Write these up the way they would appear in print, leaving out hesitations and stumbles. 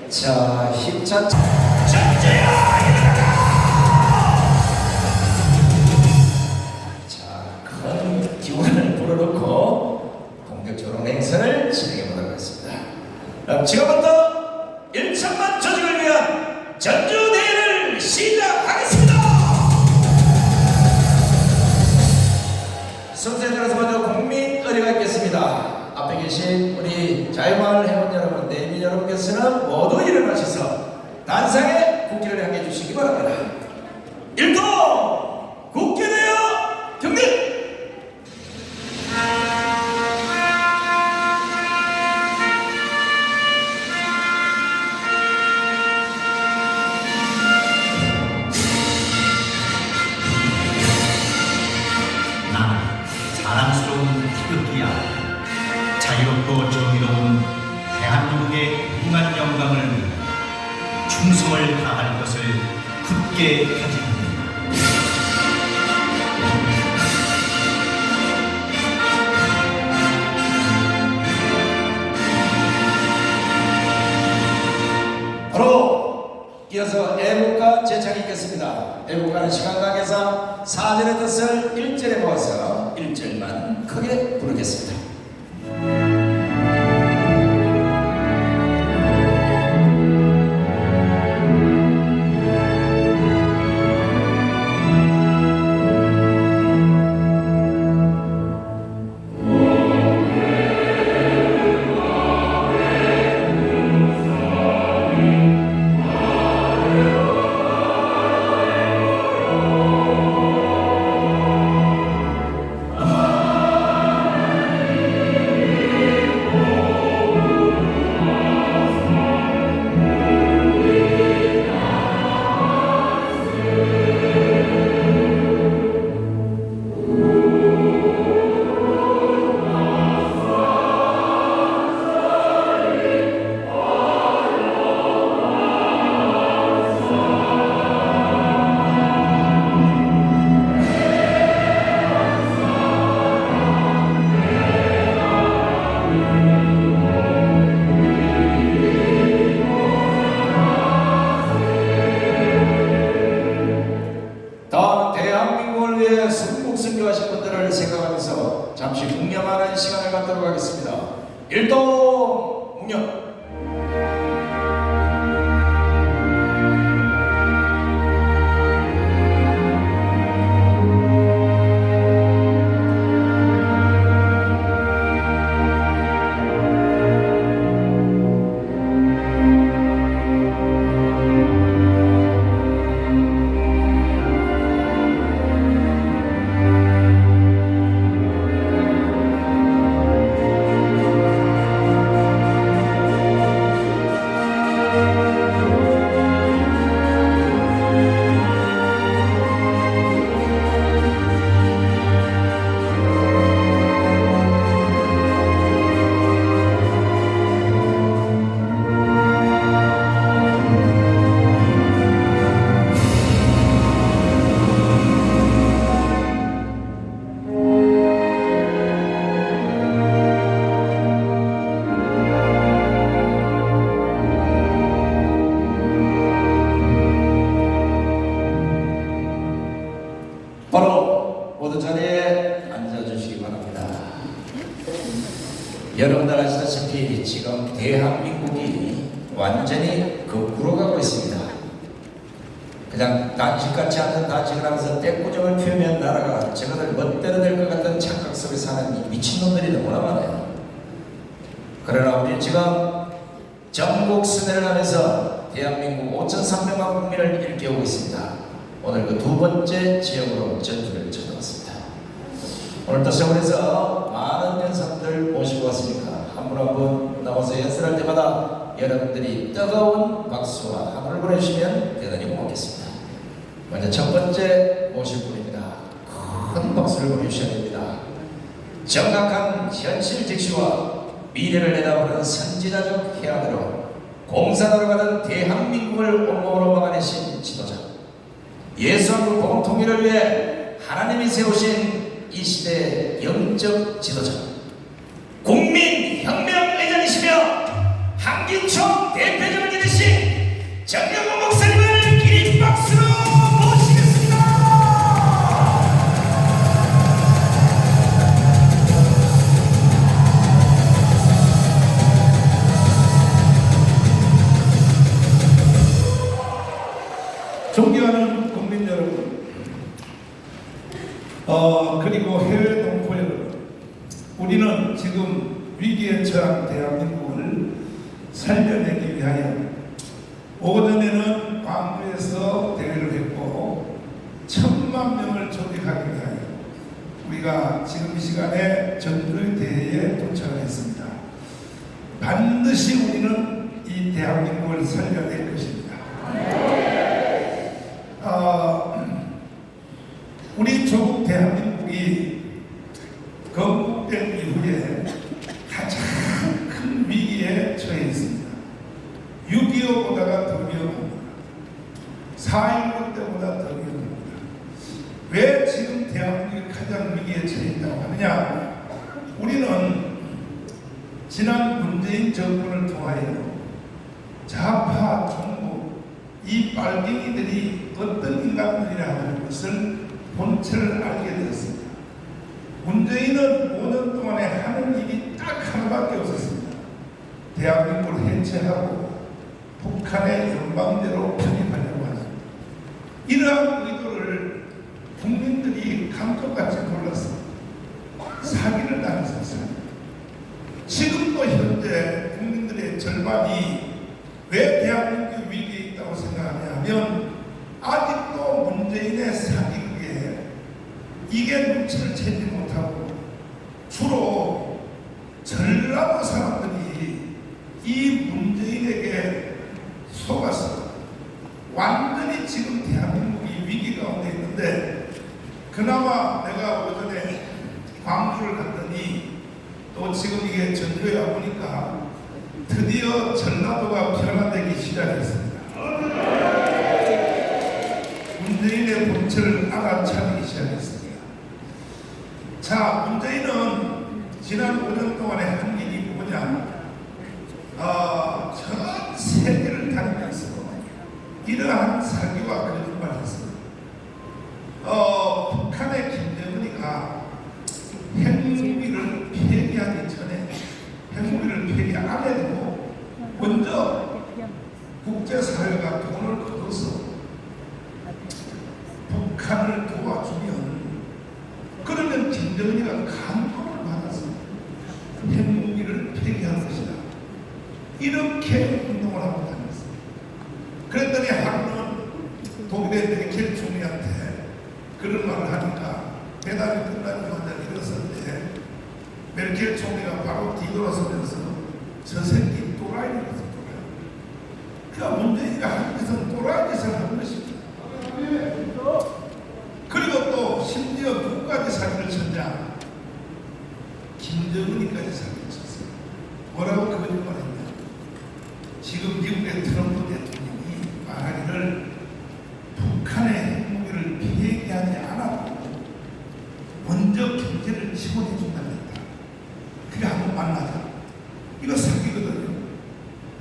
자, 힘찬 전주야! 자, 큰 기운을 불어넣고 본격적으로 행사를 진행해보도록 하겠습니다. 그럼 지금부터 1천만 조직을 위한 전주대회를 시작하겠습니다! 계신 우리 자유마을 회원 여러분, 내민 여러분께서는 모두 일어나셔서 단상에 국기를 향해 주시기 바랍니다. 일동 국기대여 경례. 자랑스러운 태극기야, 자유롭고 정의로운 대한민국의 무궁한 영광을 위해 충성을 다할 것을 굳게 다짐합니다. 바로 이어서 애국가 제창이 있겠습니다. 애국가는 시간 관계상 4절의 뜻을 1절에 모아서 1절만 크게 부르겠습니다. 순교하신 분들을 생각하면서 잠시 묵념하는 시간을 갖도록 하겠습니다. 일동 묵념. 바로 모든 자리에 앉아주시기 바랍니다. 여러분들 아시다시피 지금 대한민국이 완전히 거꾸로 가고 있습니다. 그냥 단식같이 앉은 단식을 하면서 떼꾸정을 피우면 나라가 저것을 멋대로 될 것 같은 착각 속에 사는 이 미친놈들이 너무나 많아요. 그러나 우리 지금 전국 순회를 하면서 대한민국 5,300만 국민을 일깨우고 있습니다. 오늘 그 두 번째 지역으로 전주를 찾아왔습니다. 오늘도 서울에서 많은 연사분들 모시고 왔으니까 한 분 한 분 나와서 연설할 때마다 여러분들이 뜨거운 박수와 함을 보내주시면 대단히 고맙겠습니다. 먼저 첫 번째 모실 분입니다. 큰 박수를 보내주셔야 됩니다. 정확한 현실 직시와 미래를 내다보는 선지자적 해안으로 공산으로 가는 대한민국을 온몸으로 막아내신 지도자, 예수한국 복음 통일을 위해 하나님이 세우신 이 시대의 영적 지도자, 국민혁명의장이시며 한기총 대표적을 지내신 정경훈 목사님을 기립 박수로 모시겠습니다. 존경하는 국민 여러분, 그리고 해외 동포 여러분, 우리는 지금 위기에 처한 대한민국을 살려내기 위하여 오전에는 광주에서 대회를 했고 10,000명을 조직하기 위하여 우리가 지금 이 시간에 전주의 대회에 도착을 했습니다. 반드시 우리는 이 대한민국을 살려낼 것입니다. 우리 조국 대한민국이 건국된 이후에 가장 큰 위기에 처해 있습니다. 6.25보다가 더 위험합니다. 4.19 때보다 더 위험합니다. 왜 지금 대한민국이 가장 위기에 처해 있다고 하느냐? 우리는 지난 문재인 정권을 통하여 좌파, 중국, 이 빨갱이들이 어떤 인간들이라 하는 것을 본체를 알게 되었습니다. 문재인은 5년 동안에 하는 일이 딱 하나밖에 없었습니다. 대한민국을 해체하고 북한의 연방제로 편입하려고 하는 이러한 의도를 국민들이 감쪽같이 몰랐습니다. 사기를 당했었습니다. 지금도 현재 국민들의 절반이 왜 대한민국이 위기에 있다고 생각하냐면 아직도 문재인의 사기극에 이게 눈치를 채지 못하고 주로 전라도 사람들이 이 문재인에게 속아서 완전히 지금 대한민국이 위기 가운데 있는데 그나마 내가 오전에 광주를 갔더니 또 지금 이게 전주에 와보니까 드디어 전라도가 변화되기 시작했습니다. 문재인의 본체를 알아차리기 시작했습니다. 자, 문재인은 지난 5년 동안에 한 일이 뭐냐? 전 세계를 다니면서 이러한 사기와 거짓말을 했습니다. 북한의 김정은이가 핵무기를 폐기하기 전에 핵무기를 폐기 안 해도 먼저 국제사회가 돈을 걷어서 북한을 도와주면 그러면 김정은이가 감동을 받아서 핵무기를 폐기할 것이다. 이렇게 운동을 하고 다녔습니다. 그랬더니 하루는 독일의 메르켈 총리한테 그런 말을 하니까 배달이 끝나자마자 일어섰는데 메르켈 총리가 바로 뒤돌아서면서 저 새끼 또라이를 해서 또라이. 그러니까 문재인이가 한 짓은 또라이 짓을 한 것입니다. 그리고 또 심지어 누구까지 사기를 쳤냐? 김정은이까지 사기를 쳤어요. 뭐라고 거짓말했냐? 지금 미국의 트럼프 대통령이 말하기를 북한의 핵무기를 폐기하지 않아도 먼저 경제를 지원해 준다고 했다. 그게 한번 만나자. 이거 사기거든요.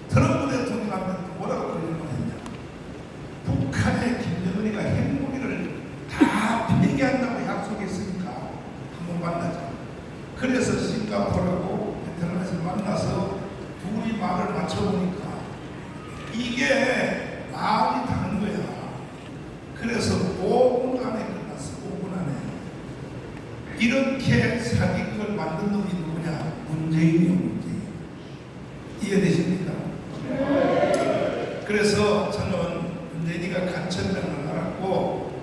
트럼프 대통령한테 뭐라고 거짓말했냐? 북한의 김정은이가 핵무기를 다 폐기한다고 약속했으니까 한번 만나자. 그래서 싱가포르하고 베트남에서 만나서 둘이 말을 맞춰보니까 이게 말이 다른 거야. 그래서 5분 안에 끝났어. 5분 안에. 이렇게 사기극을 만든 놈이 누구냐? 문재인이요, 문재인. 이해되십니까? 그래서 저는 문재인이가 간첩이라는 걸 알았고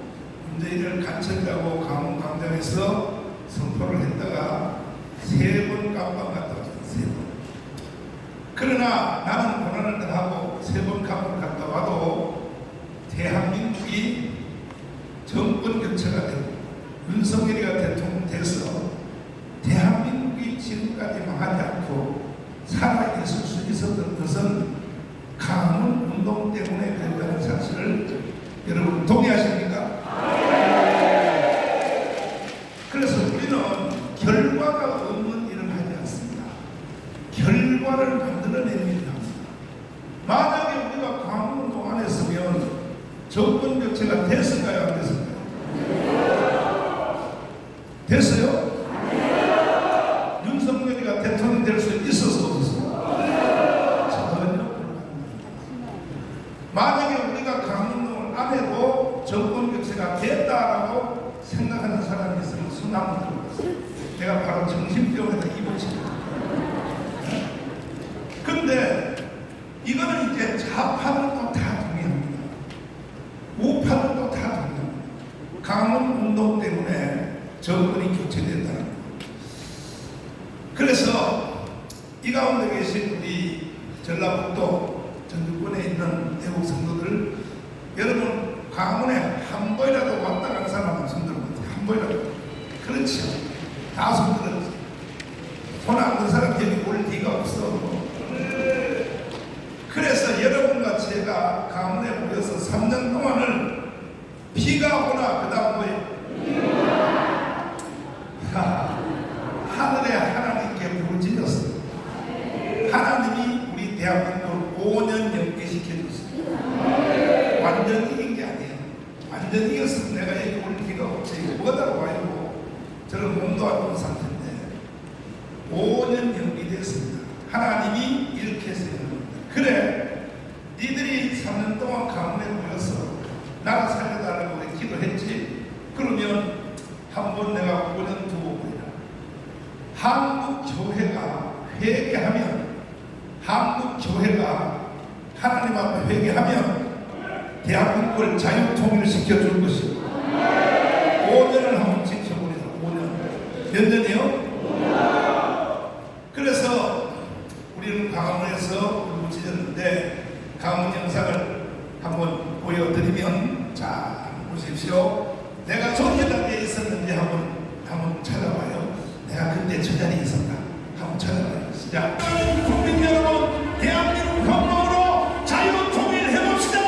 문재인을 간첩이라고 강원광장에서 선포를 했다가 3번 깜빵 갔다 왔어요. 3번. 그러나 나는 고난을 당하고 3번 깜빵 갔다 와도 대한민국이 정권 교체가 되고 윤석열이가 대통령 돼서 대한민국이 지금까지 망하지 않고 살아있을 수 있었던 것은 강원 운동 때문에 그랬다는 사실을 여러분 동의하십니까? 그래서 우리는 결과가 없는 일을 하지 않습니다. 결과를 만들어내는 일을 합니다. 만약에 우리가 강원 운동 안 했으면 정권 교체가 됐을까요? 안 됐을까요? 됐어요? 윤석열이가 대통령 될 수 있어서 없었어요? 전혀 불가능합니다. 만약에 우리가 강운동을 안 해도 정권 교체가 됐다라고 생각하는 사람이 있으면 손 한번 들어보세요. 내가 바로 정신병원에다 입원시켰습니다. 좌파들도 다 동의합니다. 우파들도 다 동의합니다. 강원 운동 때문에 정권이 교체된다는 것. 그래서 이 가운데 계신 우리 전라북도 전주권에 있는 애국 성도들, 여러분 강원에 한 번이라도 왔다 간 사람 손들어 보세요. 한 번이라도. 그렇죠. 다 손들었지. 손 안 든 사람 여기 올 리가 없어. 그래서 여러분과 제가 강원에 모여서 3년 동안을 비가 오나 그 다음 뭐예요? 하늘에 하나님께 부르짖었어요. 하나님이 우리 대한민국을 5년 연기시켜줬어요. 완전 이긴 게 아니에요. 완전 이겼으면 내가 여기 올 리가 없지. 뭐다로 와요. 저는 몸도 안 좋은 상태인데 5년 연기됐습니다. 하나님이 이렇게 했어요. 그래, 니들이 3년 동안 강원에 모여서 나라 살려달라고 기도했지. 그러면 한번 내가 5년 두고 보이라. 한국 교회가 회개하면, 한국 교회가 하나님 앞에 회개하면 대한민국을 자유통일을 시켜줄 것이고 5년을 한번 지켜보리라. 5년. 몇 년이요? 그래서 우리는 강원에서 울부짖었는데 강원 영상을 한번 보여드리면, 자 보십시오. 내가 전제단에 있었는지 한번 찾아봐요. 내가 그때 저 자리에 있었다. 한번 찾아봐요. 시작. 국민 여러분, 대한민국 혁명으로 자유 통일해 봅시다.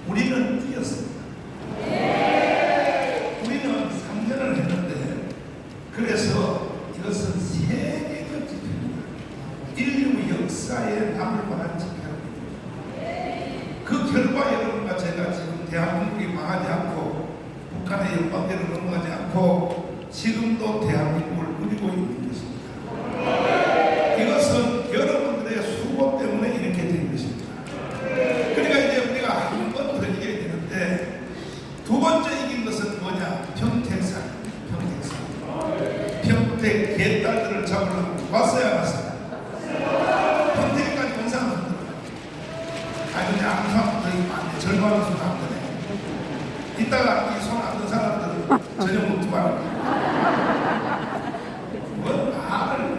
우리는 이겼습니다. 우리는 3년을 했는데, 그래서 이것은 세계적 지표입니다. 인류 역사에 남을 만한 지표입니다. 그 결과 여러분과 제가 지금 대한민국이 망하지 않고 북한의 연방대로 넘어가지 않고 지금도 대한민국을 누리고 있는 것입니다. 이것은 여러분들의 수고 때문에 이렇게 된 것입니다. 그러니까 이제 우리가 한 번 더 이겨야 되는데, 두 번째 이긴 것은 뭐냐? 평택산. 평택 개딸들을 잡으려고 왔어야 왔어요. 절반은 손안 드네. 이따가 이 손 안 든 사람들은 전혀 못 말을.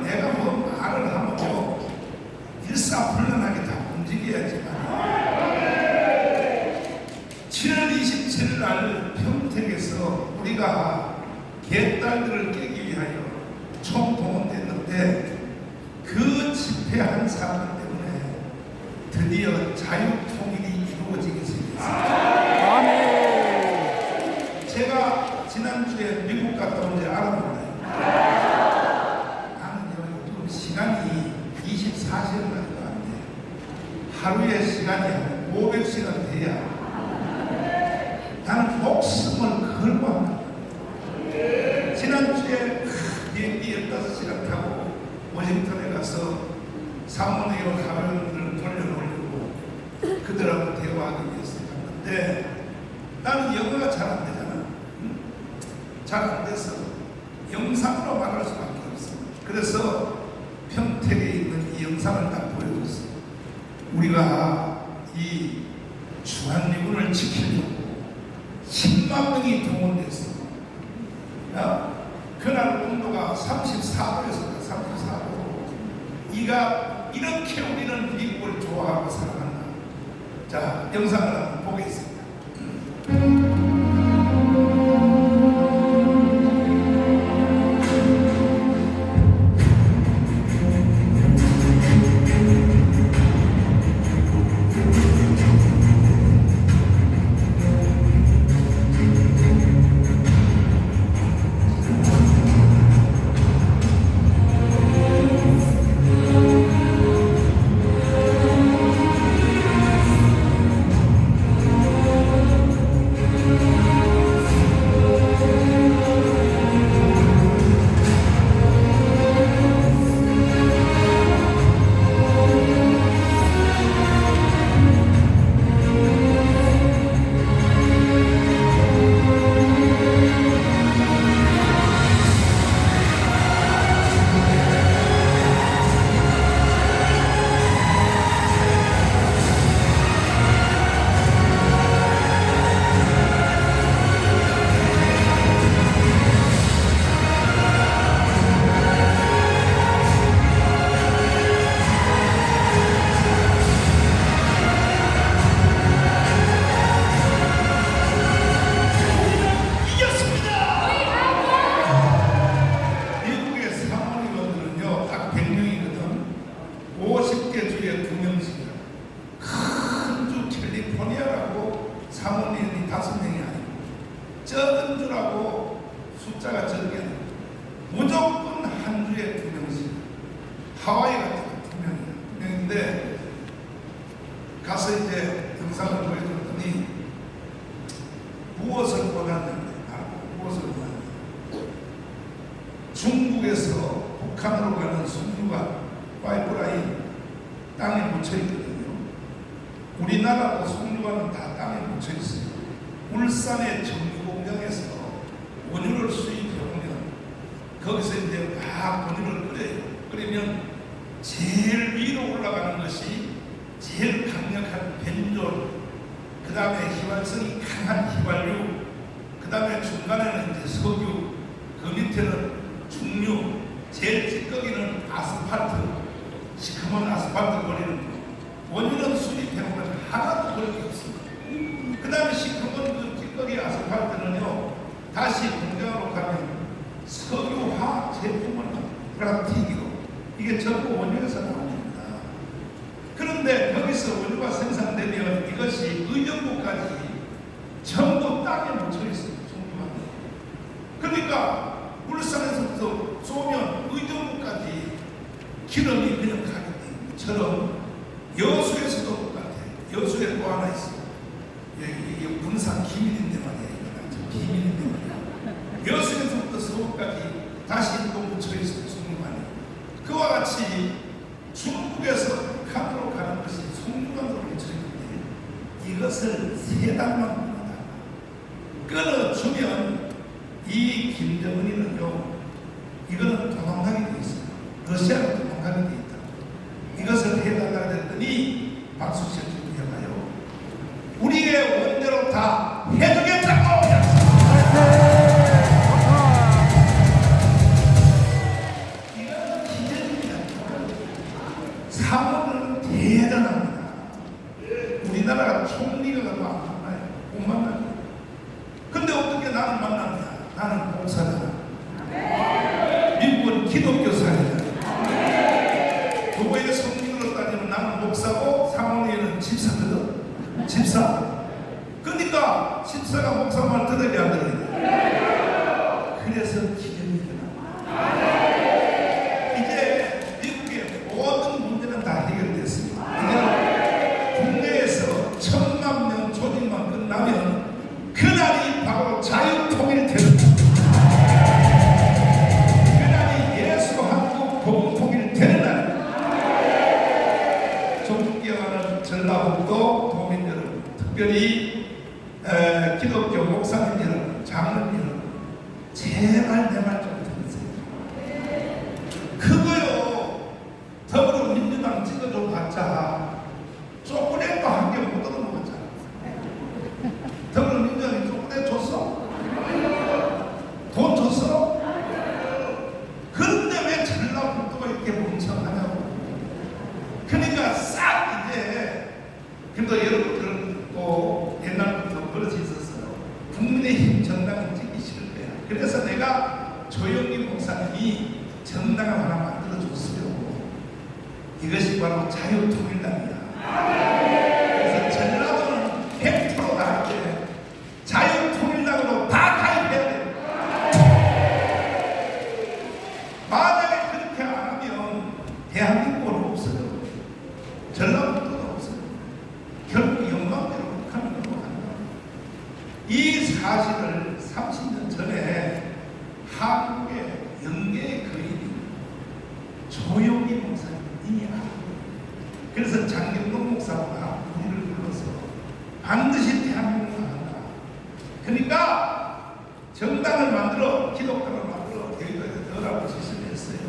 내가 뭐 말을 하면요 일사불란하게 다 움직여야지. 7월 27일 날 평택에서 우리가 개딸들을 깨기 위하여 총동원됐는데 그 집회한 사람 때문에 드디어 자유통일이 이루어지게 생겼습니다. 제가 지난주에 미국 갔다 온 지 알았는데 나는요 요즘 시간이 24시간 가지고 안 돼. 하루에 시간이 500시간 돼야 나는 목숨을 걸고 합니다. 지난주에 비행기 15시간 타고 워싱턴에 가서 사모님과 가면을 돌려놓으려고 그들하고 대화하기 위해서 갔는데 나는 영어가 잘 안 되잖아. 잘 안 돼서 영상으로 말할 수밖에 없어. 그래서 평택에 있는 이 영상을 딱 보여줬어. 우리가 이 주한미군을 지키려고 10만 명이 동원됐어. 그날 온도가 34도였습니다. 34도. 이렇게 우리는 미국을 좋아하고 사랑한다. 자, 영상을 한번 보겠습니다. 적은 줄하고 숫자가 적게 무조건 한 주에 2명씩. 하와이 같은 2명인데 가서 이제 영상을 보여줬더니 무엇을 원하는데 무엇을 원하는데 중국에서 북한으로 가는 석유가 파이프라인 땅에 묻혀 있거든요. 우리나라도 석유가는 다 땅에 묻혀 있어요. 울산의 정유공장에서 원유를 수입해오면 거기서 이제 막 원유를 끓여요. 끓이면 제일 위로 올라가는 것이 제일 강력한 벤졸, 그 다음에 휘발성이 강한 휘발유, 그 다음에 중간에는 이제 석유, 그 밑에는 중유, 제일 찌꺼기는 아스팔트, 시커먼 아스팔트 버리는 거. 원유는 수입해오면 하나도 그럴 게 없습니다. 그 다음에 시커먼 그 찌꺼기 아스팔트는요, 다시 공장으로 가면 석유화학 제품을 플라스틱으로 이게 전부 원유에서 나옵니다. 그런데 거기서 원유가 생산되면 이것이 의정부까지 전부 땅에 묻혀 있어요. 그러니까 울산에서부터 쏘면 의정부까지 기름이 그냥 가게 돼. 처럼 여수에서도 똑같아요. 여수에 또 하나 있어요. 이게 군산 기밀인데 말이에요. 비밀인데 말이에요. 여수에서부터 서울까지 다시 또 묻혀 있어요. 송유관이. 그와 같이 중국에서 북한으로 가는 것이 송유관으로 묻혀 있는데 이것을 3달만 끊어주면 이 김정은이는요, 이거는 도망가게 돼 있어요. 러시아로 도망가게 돼 있다. 이것을 해달라고 했더니 박수실 좀 해봐요. 우리의 대단합니다. 우리나라가 총리가 안 만나요. 못 만나요. 근데 어떻게 나는 만납니다. 나는 목사잖아. 미국은 기독교 사회잖아. 교회의 성직으로 따지면 나는 목사고 사모님은 집사거든. 집사. 그러니까 집사가 목사 말 들어야 안 들어야. 그래서 기적이 일어나. 이제 미국의 모든 문제는 다 해결됐습니다. 이제 국내에서 1000만 명 조직만 끝나면 그날이 바로 자유통일 되는 그날이 예수 한국 복음통일 되는 날. 존경하는 전라북도 도민 여러분, 특별히 기독교 목사님 여러분, 장로님 여러분, 제발 내 말 좀 들으세요. 그거요, 더불어민주당 찍어줘 봤자 초콜릿도 한 개 못 얻어먹었잖아. 더불어민주당이 초콜릿 줬어? 돈 줬어? 그런데 왜 전라북도가 이렇게 멍청하냐고. 그러니까 싹 이제, 그래도 여러분들은 또 옛날부터 버릇이 있었어요. 국민의힘 정당은 찍기 싫을 거야. 그래서 내가 조영기 목사님이 정당을 하나 만들어줬어요. 이것이 바로 자유통일당이다. 그래서 전라도는 100% 다 이제 자유통일당으로 다 가입해야 돼. 만약에 그렇게 안 하면 대한민국은 없어요. 전라북도도 없어요. 결국 영광대로 북한으로 간다. 이 사실을 30년 전에 한국의 영계의 거인이 조용기 목사님이 알고, 그래서 장경동 목사가 우리를 불러서 반드시 대한민국을 나간다. 그러니까 정당을 만들어, 기독당을 만들어 여기까지 넣으라고 지시를 했어요.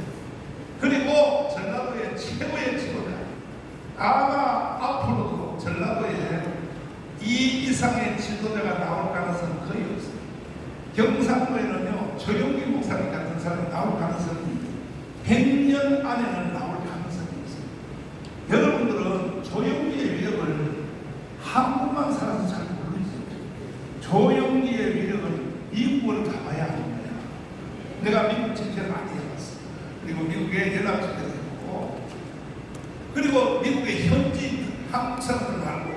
그리고 전라도의 최고의 지도자, 아마 앞으로도 전라도에 이 이상의 지도자가 나올 가능성은 거의 없어요. 경상도에는요, 조용기 목사님 같은 사람이 나올 가능성이 100년 안에는 나올 가능성이 있어요. 여러분들은 조용기의 위력을 한국만 살아서 잘 모르죠. 조용기의 위력을 미국을 가봐야 하는 거야. 내가 미국 직접 많이 해봤어. 그리고 미국에 연락처도 해보고, 그리고 미국의 현지인들, 한국 사람들 말고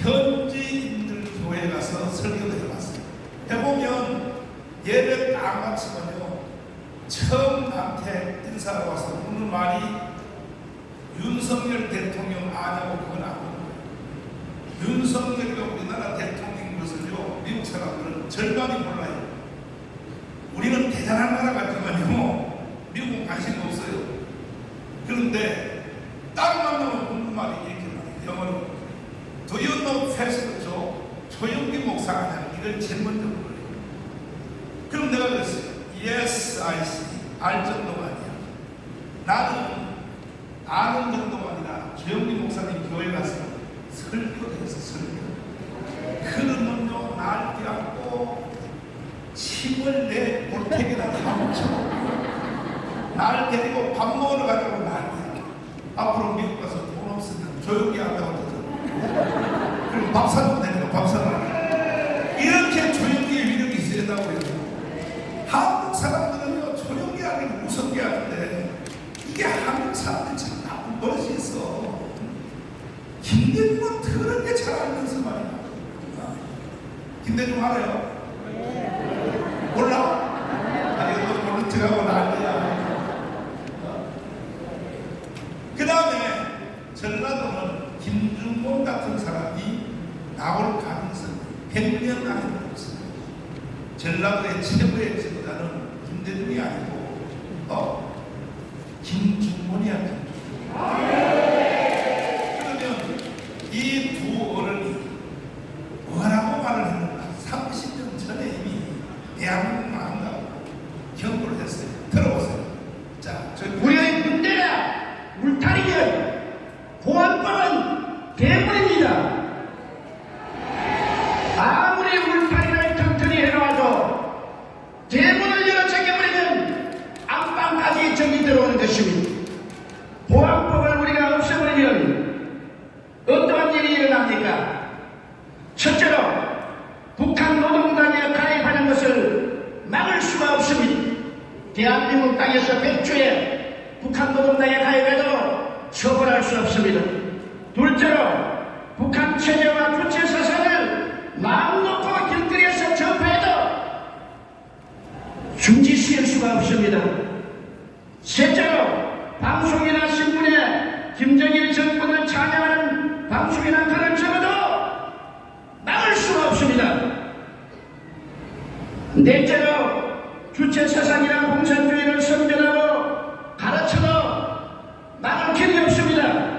현지인들 교회에 가서 설교도 해봤어요. 해보면 예배 딱 마치면요, 처음 나한테 인사가 와서 묻는 말이 윤석열 대통령 아냐고. 그건 아니에요. 윤석열이가 우리나라 대통령인 것을요, 미국 사람들은 절반이 몰라요. 우리는 대단한 나라 같지만요, 미국은 관심 없어요. 그런데 딱 만나면 묻는 말이 이렇게 말해요. 영어로 Do you know Pastor Joe? 조영기 목사가 아니라 이걸 제일 먼저 물어요. 그럼 내가 그랬어요. Yes, I see. 알 정도가 아니야. 나는 아는 정도가 아니라 조영기 목사님 교회 가서 설교도 해서 설교. 그러면요, 날 껴안고 침을 내 볼택에다 감춰. 날 데리고 밥 먹으러 가자고 난리야. 앞으로 미국 가서 돈 없으면 조용히 한다고 하거든. 그리고 밥 사주고 되니까 밥 사라. 이렇게 조용기의 위력이 세다고요. 한국 사람들은요, 조용히 하기를 무섭게 하는데, 이게 한국 사람들이 참 나쁜 버릇이 있어. 김대중은 더럽게 잘 알면서 말이야. 김대중 알아요? 몰라? 아니, 너 모른 척하고 난리야. 그 다음에 전라도는 김중곤 같은 사람이 나올 가능성이 100년 안에 없어요. 전라도의 최고의 지도자는 김대중이 아니고 김중곤이야. 그러면 이 두 어른이 뭐라고 말을 했는가? 30년 전에 이미 대한민국 망한다고 경고를 했어요. 들어보세요. 자, 우리의 문제가 울타리는 보안법은 대문입니다. 아무리 울타리를 튼튼히 해놔도 대문을 열어 잠겨버리면 안방까지 적이 들어오는 것입니다. 보안법을 우리가 없애버리면 무엇입니까? 첫째로 북한 노동당에 가입하는 것을 막을 수가 없습니다. 대한민국 땅에서 백주에 북한 노동당에 가입해도 처벌할 수 없습니다. 둘째로 북한 체제와 주체 사상을 마음 놓고 길거리에서 접해도 중지시킬 수가 없습니다. 셋째로 방송이나 신문에 김정일 정권을 찬양하는 방송이나 글을 적어도 막을 수가 없습니다. 넷째로 주체 사상이나 공산주의를 선전하고 가르쳐도 막을 길이 없습니다.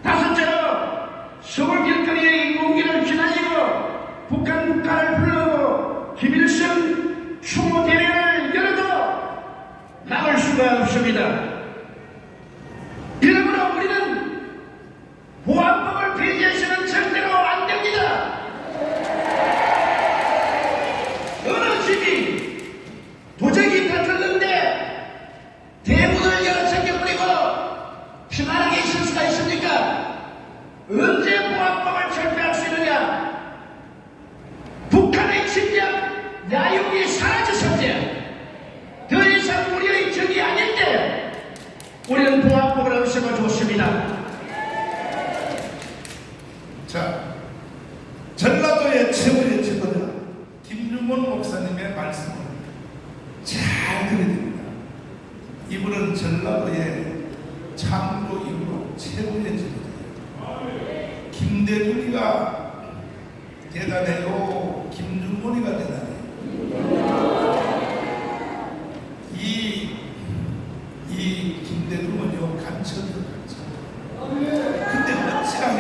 다섯째로 서울 길거리에 인공기를 휘날리고 북한 국가를 불러고 김일성 추모 대회를 열어도 막을 수가 없습니다. 이러므로 우리는 보안법을 폐지해서는 절대로 안 됩니다. 어느 집이 도적이 뱉었는데 대문을 열어 챙겨버리고 편안하게 있을 수가 있습니까? 언제 보안법을 철폐할 수 있느냐? 북한의 침략 야욕이 사라졌을 더 이상 우리의 적이 아닌데 우리는 보안법을 없애고 좋습니다. 자, 전라도의 최고의 지도자 김중원 목사님의 말씀을 잘 들어야 됩니다. 이분은 전라도의 창조 이후로 최고의 지도자예요. 김대중이가 대단해요. 김중원이가 대단해요. 이 김대중은요 간첩이요 간첩. 근데 어찌하여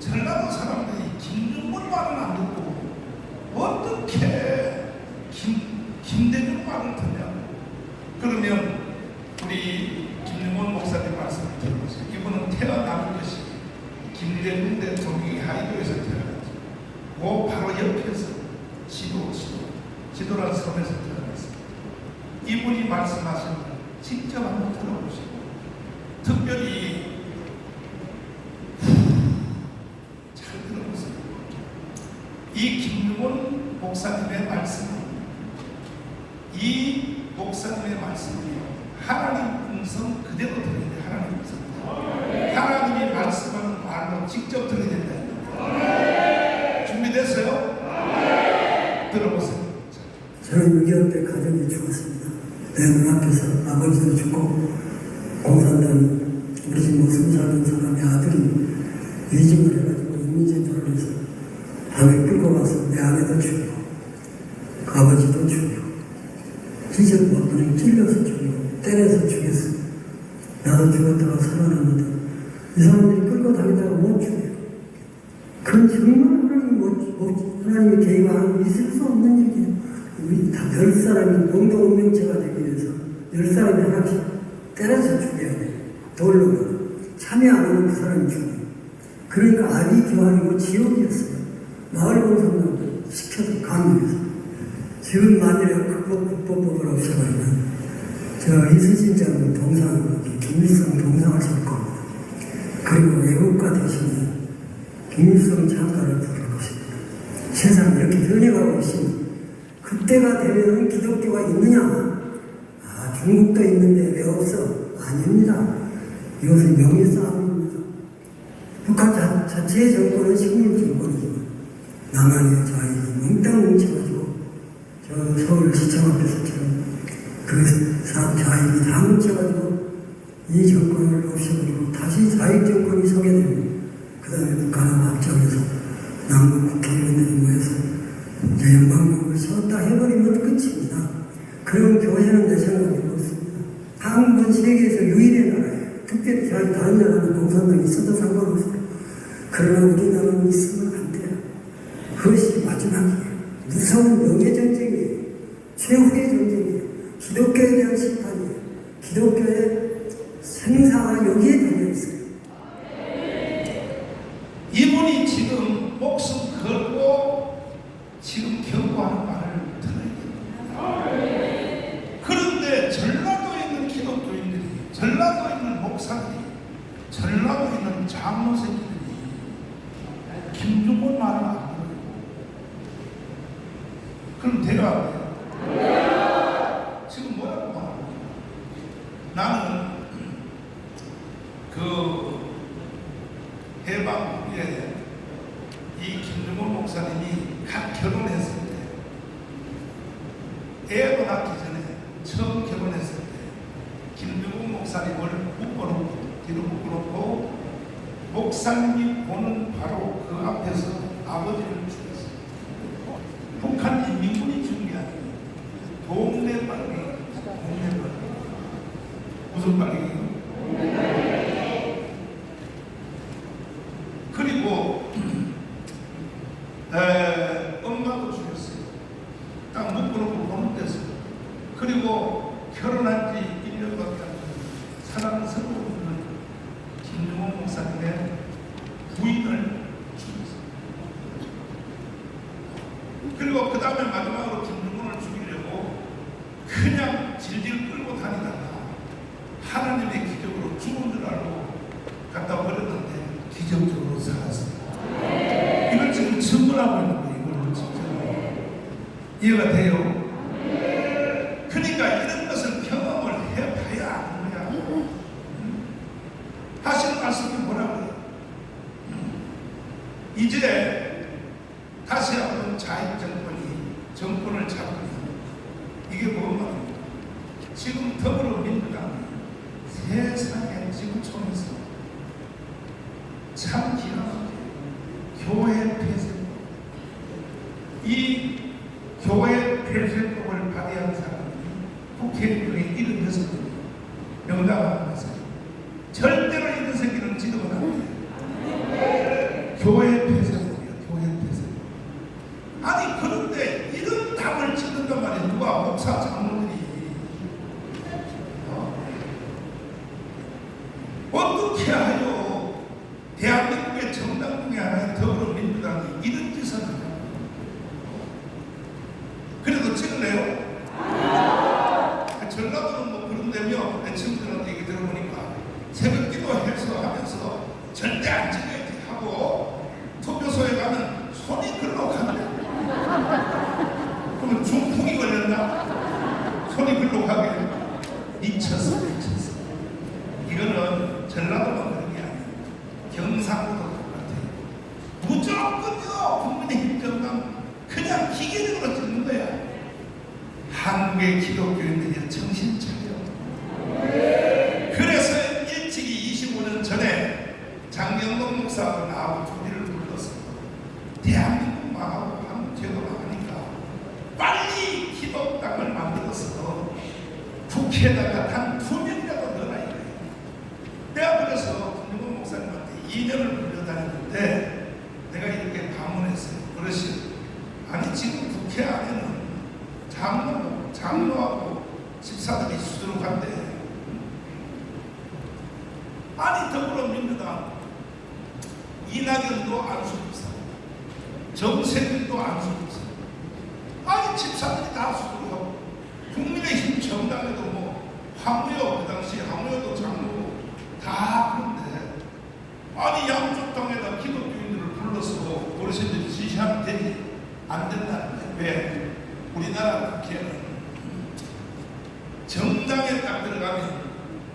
전라도 사람들이 김중원 말은 안 듣고 어떻게 김대중 말을 듣냐고. 그러면 우리 김중원 목사님 말씀을 들어보세요. 이분은 태어난 것이 김대중 대통령이 하이도에서 태어났죠. 그 바로 옆에서 지도라는 섬에서 태어났습니다. 이분이 말씀하신 걸 직접 한번 들어보시고 특별히 잘 들어보세요. 이 김중원 목사님의 말씀은 이 목사님의 말씀이요 하나님 음성 그대로 들어야 돼요. 하나님 음성 하나님이 말씀하는 말로 직접 들어야 된다. 준비됐어요? 들어보세요. 저는 6.25 때 가족이 죽었습니다. 내 눈앞에서 아버지도 죽고 공산당 우리 집 목숨 살던 사람의 아들이 위증을 해가지고 인민제도를 해서 밤에 끌고 와서 내 아내도 죽이고 아버지도 죽이고 기적과 그냥 찔려서 죽이고 때려서 죽였어. 나도 죽었다가 살아났는데 이 사람들이 끌고 다니다가 못 죽여요. 그건 정말 하나님의 개입하는 있을 수 없는 일이에요. 우리 다 10사람이 공동운명체가 되기 위해서 10사람이 하나씩 때려서 죽여야 돼요. 돌로는 참여 안 하는 그 사람이 죽여요. 그러니까 아비 교환이고 지옥이었어요. 마을 공산당도 시켜서 강요해서 지금 만일에 국법법을 없애버리면 저 이수진 장군 동상 김일성 동상을 설 겁니다. 그리고 애국가 대신에 김일성 장가를 부를 것입니다. 세상이 이렇게 변해가고 있으니 그때가 되면 기독교가 있느냐? 중국도 있는데 왜 없어? 아닙니다. 이것은 명예 싸움입니다. 북한 자체의 정권은 식물 정권이지만 남한의 자익이 몽땅 뭉쳐가지고 저 서울시청 앞에서처럼 그 자익이 다 뭉쳐가지고 이 정권을 없애버리고 다시 자익 정권이 서게 되면 그 다음에 북한은 앞장에서 남북 국회의원들이 모여서 이제 영광국을 세웠다 해버리면 끝입니다. 그런 교회는 내 생각에 없습니다. 한국은 세계에서 유일의 나라예요. 특별히 다른 나라는 공산당이 있어도 상관없어요. 그러나 우리나라는 있으면 안 돼요. 그것이 마지막이에요. 무서운 명예전쟁이에요. 최후의 전쟁이에요. 기독교에 대한 심판이에요. 기독교의 생사가 여기에 달려있어요. 이분이 지금 목숨 걸고 지금 경고하는 말을 들어야 됩니다. 그런데 전라도에 있는 기독교인들이, 전라도에 있는 목사들이, 전라도에 있는 장로새끼들이 불편하고요. 지금 뭐라고 말하는 거야? 나는 그 해방 후에 이 김정은 목사님이 갓 결혼했을 때, 애도 낳기 전에 처음 결혼했을 때 김정은 목사님을 묶어놓고 뒤로 묶어놓고 목사님이 보는 바로 그 앞에서 아버지를 죽였어요. 북한 인민군이 죽은 게 아니에요. 동네 빨갱이, 동네 빨갱이. 무슨 빨갱이요? 그리고 엄마도 죽였어요. 딱 묶어놓고 보는 데서. 그리고 결혼한 지 1년밖에 안 돼서 사랑스러운 김정은 목사님의 부인을 죽였어요. 그리고 그 다음에 마지막으로 김정은을 죽이려고 그냥 질질 끌고 다니다가 하나님의 기적으로 죽은 줄 알고 갖다 버렸는데 기적적으로 살았습니다. 이걸 지금 증언하고 있는 거예요. 이걸 진짜 이해가 돼요? 그러니까 이런 것을 경험을 해봐야 아는 거야. 하시는 말씀이 뭐라고요? 이제 다시 한번 자익 정권을 잡으면 이게 뭔 말입니까? 지금 더불어민주당이 세상에 지구촌에서 참 기가 막혀요. 교회 폐쇄법. 이 교회 폐쇄법을 발의한 사람이 국회의원이 76명이 명단을 하면서 절대로 이런 새끼는 지도가 안 돼요. 교회 폐쇄법이요. 교회 폐쇄법. 아니 그런데 이런 답을 짓는단 말이에요. 누가 목사 장로들이 어떻게 하여 대한민국의 정당 중에 하나인 더불어민주당이 이런 짓을 하냐. 그래도 찍을래요? 전라도는 뭐 그런데며 내 친구들한테 얘기 들어보니까 새벽 기도해서 하면서 절대 안 찍어야지 하고 투표소에 가면 손이 글로 간대. 그러면 중풍이 걸렸나? 손이 글로 가게. 미쳤어. 이거는 전라도만 그런 게 아니에요. 경상도도 똑같아요. 무조건요 국민의힘 정당 그냥 기계적으로 찍는 거야. 한국의 기독교인들이 정신 차려. 그래서 일찍이 25년 전에 장경동 목사하고 나하고 둘이를 불러서 대한민국 망하고 한국 제도 망하니까 빨리 기독당을 만들어서 국회에다가 단 2명이라도 넣어라 이거예요. 내가 그래서 김정은 목사님한테 2년을 불려다녔는데 내가 이렇게 방문했어요. 그러시 아니 지금 국회 안에는 장로하고 집사들이 수두룩한데 아니 더불어민주당 이낙연도 안수집사 정세균도 안수집사 아니 집사들이 다 수두룩하고 국민의힘 정당에도 뭐 황우여 그 당시 황우여도 장로고 다 그런데 아니 양쪽 당에다 기독교인들을 불러서 어르신들이 지시하면 되지 안 된다는데 왜? 우리나라 국회는 정당에 딱 들어가면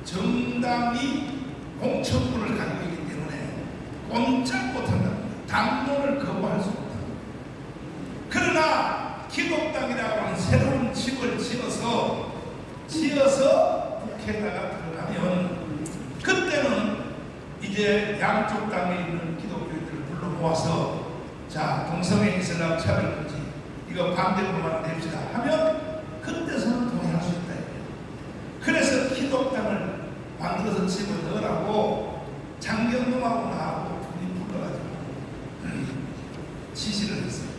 정당이 공천권을 가지고 있기 때문에 꼼짝 못한다. 당론을 거부할 수 없다. 그러나 기독당이라고 하는 새로운 집을 지어서 국회에다가 들어가면 그때는 이제 양쪽 당에 있는 기독교인들을 불러 모아서 자 동성애 이슬람 차별금지 이거 반대로만 됩시다 하면 그때서는 동의할 수 있다. 그래서 기독당을 만들어서 집을 넣으라고 장경동하고 나하고 둘이 불러가지고 지시를 했어요.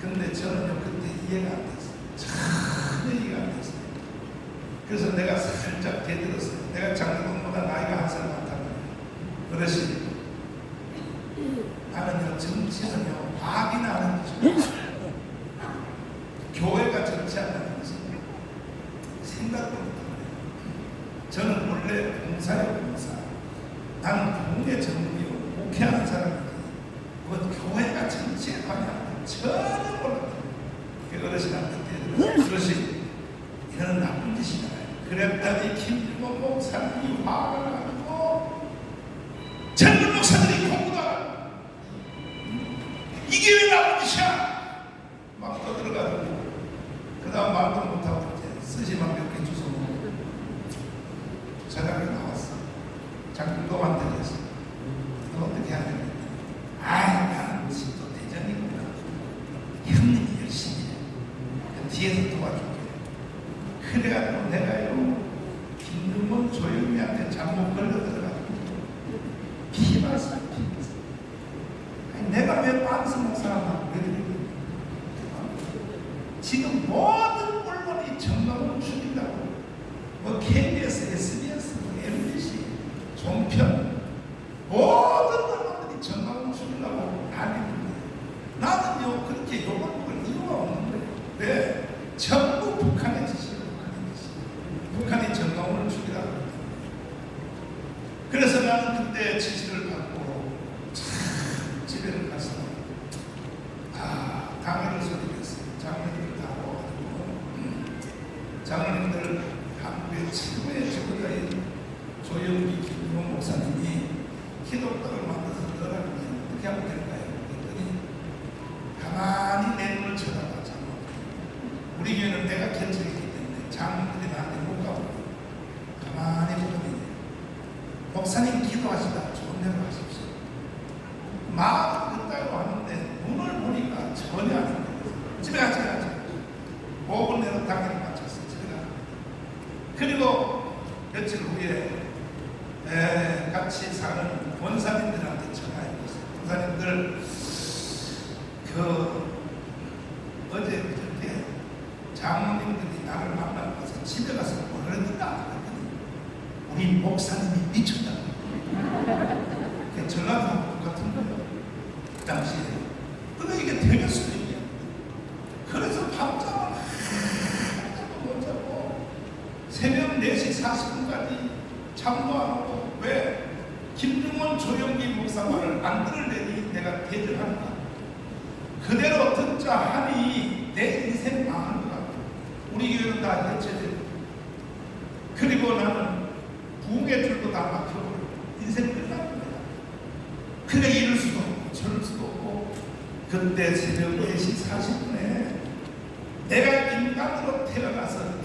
근데 저는요 그때 이해가 안 됐어요. 전혀 이해가 안 됐어요. 그래서 내가 살짝 대들었어요. 내가 장경동보다 나이가 한 살 많다는 거예요. 그러시 나는요 정치는요 악이나 하는 거죠. 교회가 정치한다는 것은 생각도 못합니다. 저는 원래 봉사예요, 봉사. 나는 동네 정부요, 목회하는 사람이지. 뭐 교회가 정치에 관여하는 전혀 몰랐다. 어르신한테 그것이 이거는 나쁜 짓이잖아요. 그랬더니 김주범 목사님이 화가 나고 젊은 목사들이 공부다 이게 왜 나쁜 짓이야 막 떠들어가지고 그 다음 말도 못하고 이제 쓰시만 몇 개 주워 먹고 저녁에 나왔어. 자꾸 너만 들렸어. 너 어떻게 해야 되겠다. 아이 나는 무슨 또 대전이구나. 형님이 열심히 해. 뒤에서 도와줄게. 그래가지고 내가요 김금원 조영미한테 잘못 걸려들어가지고 피봤어. 내가 왜 빤스 목사라고 왜 그래? 지금 모든 언론이 정강을 죽인다고 뭐 KBS, SBS, 뭐 MBC, 종편 모든 언론들이 정강을 죽이려고 난리는데 나는요 그렇게 욕을 먹을 이유가 없는 거예요. 왜? 전부 북한의 짓이에요. 북한이 정강을 죽이라고 합니다. 그래서 나는 그때 지시를 받고 참 집에를 가서 강의를 소리했어요. 장로님들 다 모아가지고 장로님들 한국의 최고의 지도자인 조영기 김용호 목사님이 기독교를 만들어서 너라고 어떻게 하면 될까요? 그랬더니 가만히 내 눈을 쳐다봐. 우리 교회는 내가 결정했기 때문에 장로들이 나한테 못 가고 가만히 보더니 목사님 기도하시다 좋은 대로 하십시오. 마음은 그따위로 하는데 눈을 보니까 전혀 아닌 거예요. 집에 가지. 5분 내로 당일을 맞췄어. 집에 가. 그리고 며칠 후에 같이 사는 권사님들한테 전화해봤어요. 권사님들 어제 그저께 장로님들이 나를 만나고 와서 집에 가서 뭐랬는가 그랬더니 우리 목사님이 미쳤다. 전라도 같은 거예요. 그 당시에. 근데 이게 되겠어요. 이게. 그래서 밤잠을 못 자고 새벽 4시 40분까지 잠도 안 오고 왜? 김중원 조영기 목사 말을 안 들으려니 내가 대전한다. 그대로 듣자 하니 내 인생 망한 것 같아. 우리 교회는 다 해체되고 그리고 나는 부흥의 줄도 다 막혀버리고 인생 끝난 거야. 그래 이럴 수도 없고 저럴 수도 없고 그때 새벽 4시 40분에 내가 인간으로 태어나서 가장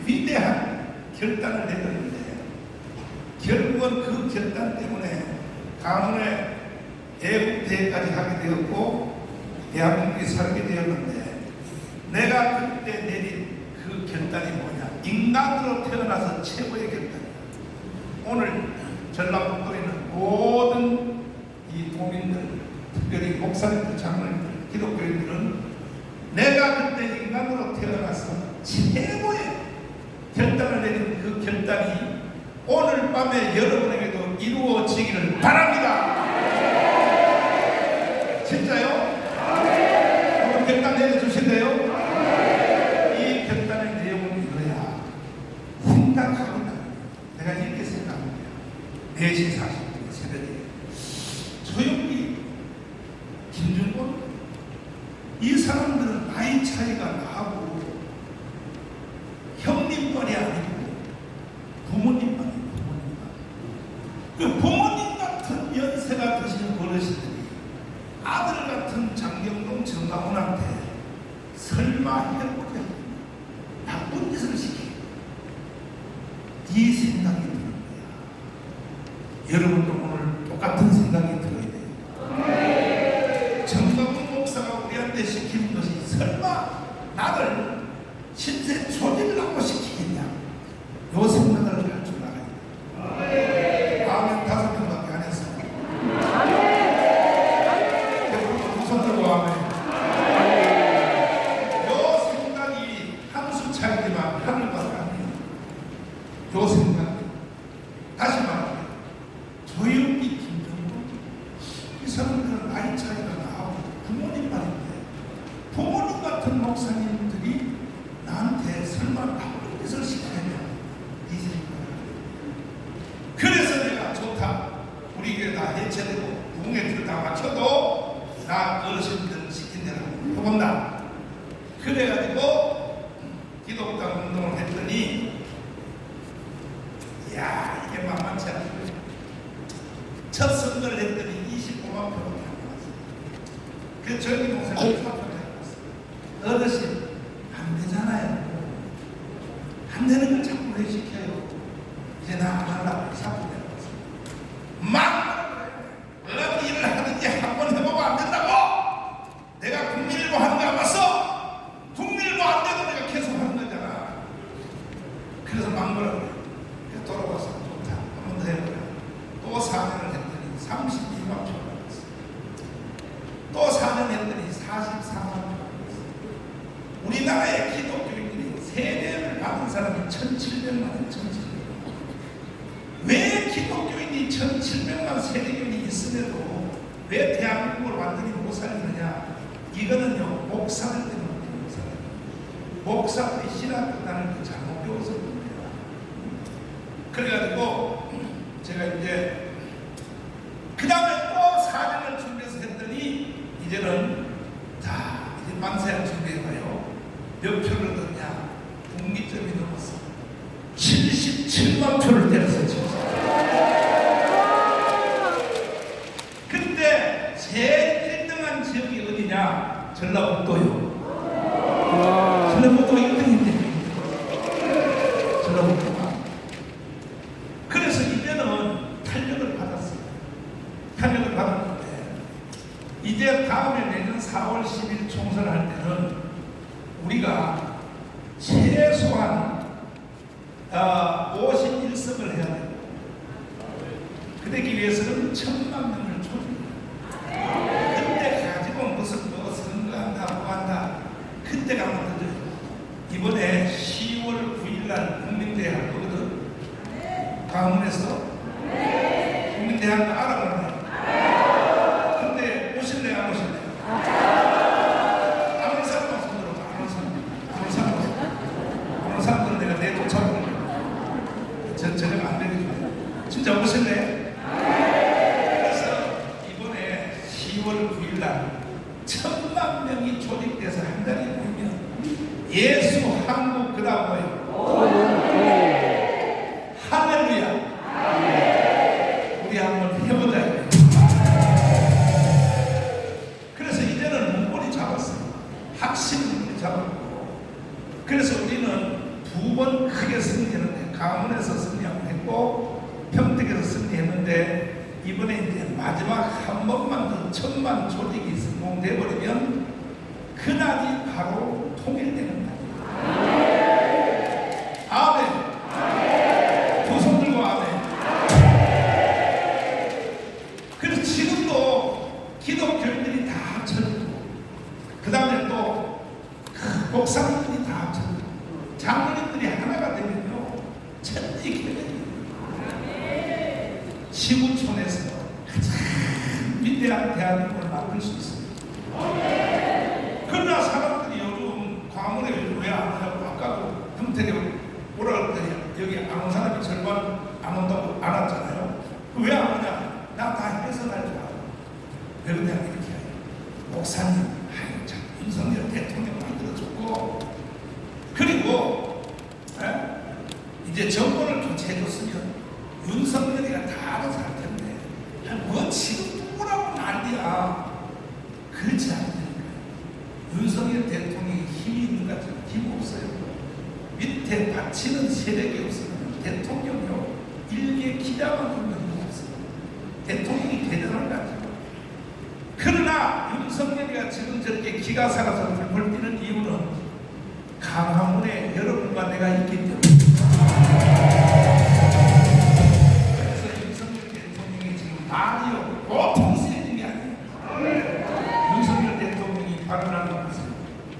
위대한 결단을 내렸는데 결국은 그 결단 때문에 가문의 애국대회까지 하게 되었고 대한민국에 살게 되었는데 내가 그때 내린 그 결단이 뭐냐? 인간으로 태어나서 최고의 결단이야. 오늘 전라북도에 있는 모든 이 도민들, 특별히 목사님들, 장로님들, 기독교인들은 내가 그때 인간으로 태어나서 최고의 결단을 내린 그 결단이 오늘 밤에 여러분에게도 이루어지기를 바랍니다. 진짜요? 오늘 결단 내려주신대요? 이 결단의 내용은 이거야. 생각하고 있다. 내가 이렇게 생각합니다. 4시 40분 새벽에 조용히 김준권 이 사람들은 나이 차이가 나고 형님뻘이 아니고 부모님뻘이 그 부모님 같은 연세가 드시는 어르신들이 아들 같은 장경동 정강훈한테 설마 해보게 나쁜 짓을 시키고 이 생각이 드는 거야. 여러분도 오늘 똑같은 생각이 들어야 돼요. 정강훈 목사가 우리한테 시키는 것이 설마 나를 신세 조질라고 시키겠냐. 요 생각을 할 줄 알아야 돼. 아멘 5명밖에 안 했어. 손 들고 아멘. 요 생각이 한 수 차이지만 하늘과 다르네요. 요 생각. 다시 말할게요. 조영기 김정국 이 사람들은 나이 차이가 나고 부모님 말인데 부모님 같은 목사님들이 나한테 설마 나쁜 짓을 시키겠냐 이 생각을. 그래서 내가 좋다. 우리 교회 다 해체되고 부흥의 틀을 다 맞춰도 나 어르신들 시킨 대로 해본다. 그래가지고 기독당 운동을 했더니 야 이게 만만치 않은 거예요. 첫 선거를 했더니 25만 표로 나왔어요. 그 정의 목사님 사표를 해놨어요. 어르신 안 되잖아요. 안 되는 걸 자꾸 왜 시켜요? 이제 나 안 하려고 사표 내놨어요. 막 어떤 일을 하든지 한번 해보고 안 된다고. 내가 국민일보 하는 거 안 봤어? 국민일보 안 돼도 내가 계속 하는 거잖아. 그래서 망보라고 그래. 돌아와서 좋다. 한 번 더 해보라. 또 4년을 했더니 32만 표가 나왔어. 또 4년 했더니 44만 표가 나왔어. 우리나라의 기독교인들이 세례를 받은 사람이 1,700만 원, 1,700만. 왜 기독교인이 1,700만 세례교인이 있음에도 왜 대한민국을 완전히 못 살리느냐? 이거는요 목사들 때문에 못 살아요. 목사들이 신학 끝나는 거 잘못 배워서 그래요. 그래가지고 제가 이제 그 다음에 또 4년을 준비해서 했더니 이제는 자 이제 만세를 준비해봐요. 몇 표를 얻었냐? 분기점이 넘었어. 77만 표를 때렸어요. 근데 제일 1등한 지역이 어디냐? 전라북도요. 전라북도가 1등인데 전라북도가. 그래서 이제는 탄력을 받았어요. 탄력을 받았는데 이제 다음에 내년 4월 10일 총선할 때는 우리가 최소한 51석을 해야 돼요. 그러기 위해서는 1,000만 명을 조직해요. 그때 가지고 무슨 뭐 선거한다 뭐 한다 그때 가면 늦어요. 이번에 10월 9일날 국민대회 할 거거든. 강원에서 국민대회 할 거 알아보네. 근데 오실래 안 오실래? 아는 사람만 손들어. 아는 사람들은 내가 내쫓아보는 거야. 저녁 안 되겠죠. 진짜 오실래? 그래서 이번에 10월 9일날 1,000만 명이 조직돼서 한 자리에 모이면 예수 한국 그다음 뭐예요? 할렐루야. 우리 한번 해보자. 그래서 이제는 문고리 잡았어요. 확실히 문고리 잡았고. 그래서 우리는 2번 크게 승리했는데 강원에서 승리하고 했고 평택에서 승리했는데 이번에 이제 마지막 한 번만 더 1,000만 조직이 성공돼 버리면 그날이 바로 통일되는 날이에요. 아멘. 두 손 들고 아멘. 그래서 지금도 기독교인들이 다 합쳐지고 그 다음에 또 목사님들이 다 합쳐지고 장로님들이 하나가 되면요 천지개벽이 지구촌에서 가장 위대한 대한민국을 만들 수 있습니다. 그러나 사람들이 요즘 광원에 왜 안 오냐고 아까도 평택에 오라 그랬더니 여기 안 온 사람이 절반 안 온다고 안 왔잖아요. 왜 안 오냐? 나 다 해석할 줄 알아. 왜 그냥 이렇게 해요? 목사님, 아유 참 윤석열 대통령 만들어줬고 그리고 이제 정권을 교체해줬으면 윤석열이가 다 알아서 할 텐데 뭐 지금 누구라고 난리야. 그렇지 않다니까요. 윤석열 대통령이 힘이 있는 것 같지만 힘 없어요. 밑에 받치는 세력이 없으면 대통령이요 일개 기자만 하면 힘 없어요. 대통령이 대단한 것 같아요. 그러나 윤석열이가 지금 저렇게 기가 살아서 불불 뛰는 이유는 강화문에 여러분과 내가 있기 때문에. 그래서 윤석열 대통령이 지금 말이요 보통 세진 게 아니에요. 윤석열 대통령이 발언하는 것은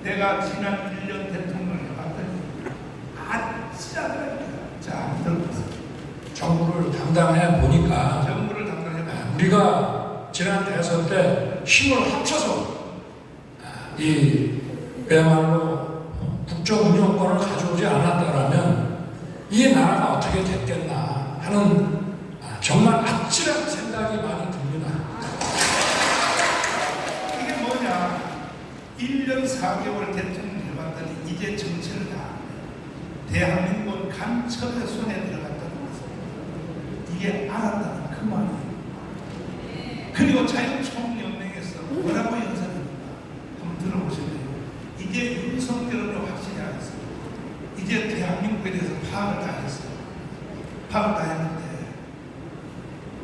내가 지난 1년 대통령을 해봤더니 아찔하더라고요. 자, 들어보세요. 정부를 담당해 보니까 정부를 담당해봐. 우리가 지난 대선 때 힘을 합쳐서 그야말로 국정 운영권을 가져오지 않았다라면 이 나라가 어떻게 됐겠나 하는 정말 아찔한 생각이 많이 듭니다. 이게 뭐냐? 1년 4개월 대통령 대한민국은 간첩의 손에 들어갔다는 것을 이게 알았다는 그 말이에요. 그리고 자유총연맹에서 뭐라고 연설합니까? 한번 들어보실래요? 이제 윤석열은 확실히 알았어요. 이제 대한민국에 대해서 파악을 다 했어요. 파악을 다 했는데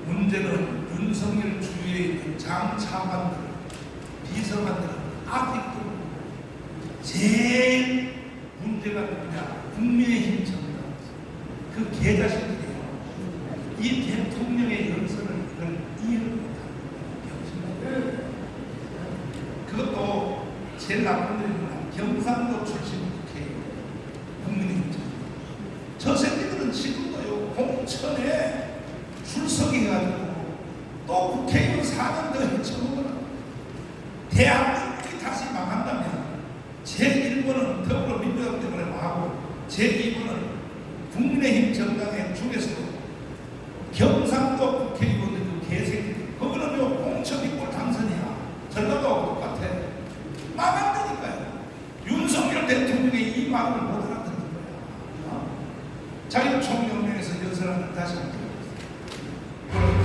문제는 윤석열 주위에 있는 장차관들, 비서관들은 아직도 제일 문제가 뭐냐? 국민의힘 정당 그 개자식들이에요. 이 대통령의 연설을 이걸 이해를 못합니다. 그것도 제일 나쁜 데는 경상도 출신 국회의원 국민의힘 정당. 저 새끼들은 지금도요 공천에 출석해가지고 또 국회의원 4년 더 해쳐먹으라. 대한민국이 다시 망한다면 제1번은 더불어민주당 때문에 망하고 제2번은 국민의힘 정당의 중에서도 경상도 국회의원들 그 개새끼들 그거는 요 공천이고 당선이야. 전라도하고 똑같아. 망한다니까요. 윤석열 대통령의 이 말을 못 알아듣는 거야. 자유총연맹에서 연설하는 다시 한번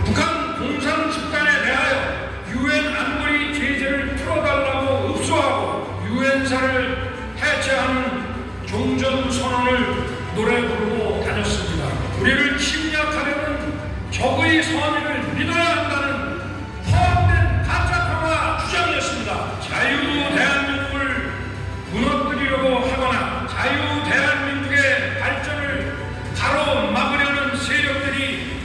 북한 공산 집단에 대하여 유엔 안보리 제재를 풀어달라고 읍소하고 유엔사를 해체하는 종전선언을 노래 부르고 다녔습니다. 우리를 침략하려는 적의 선의를 믿어야 한다는 허황된 가짜평화 주장이었습니다. 자유 대한민국을 무너뜨리려고 하거나 자유 대한민국의 발전을 가로막으려는 세력들이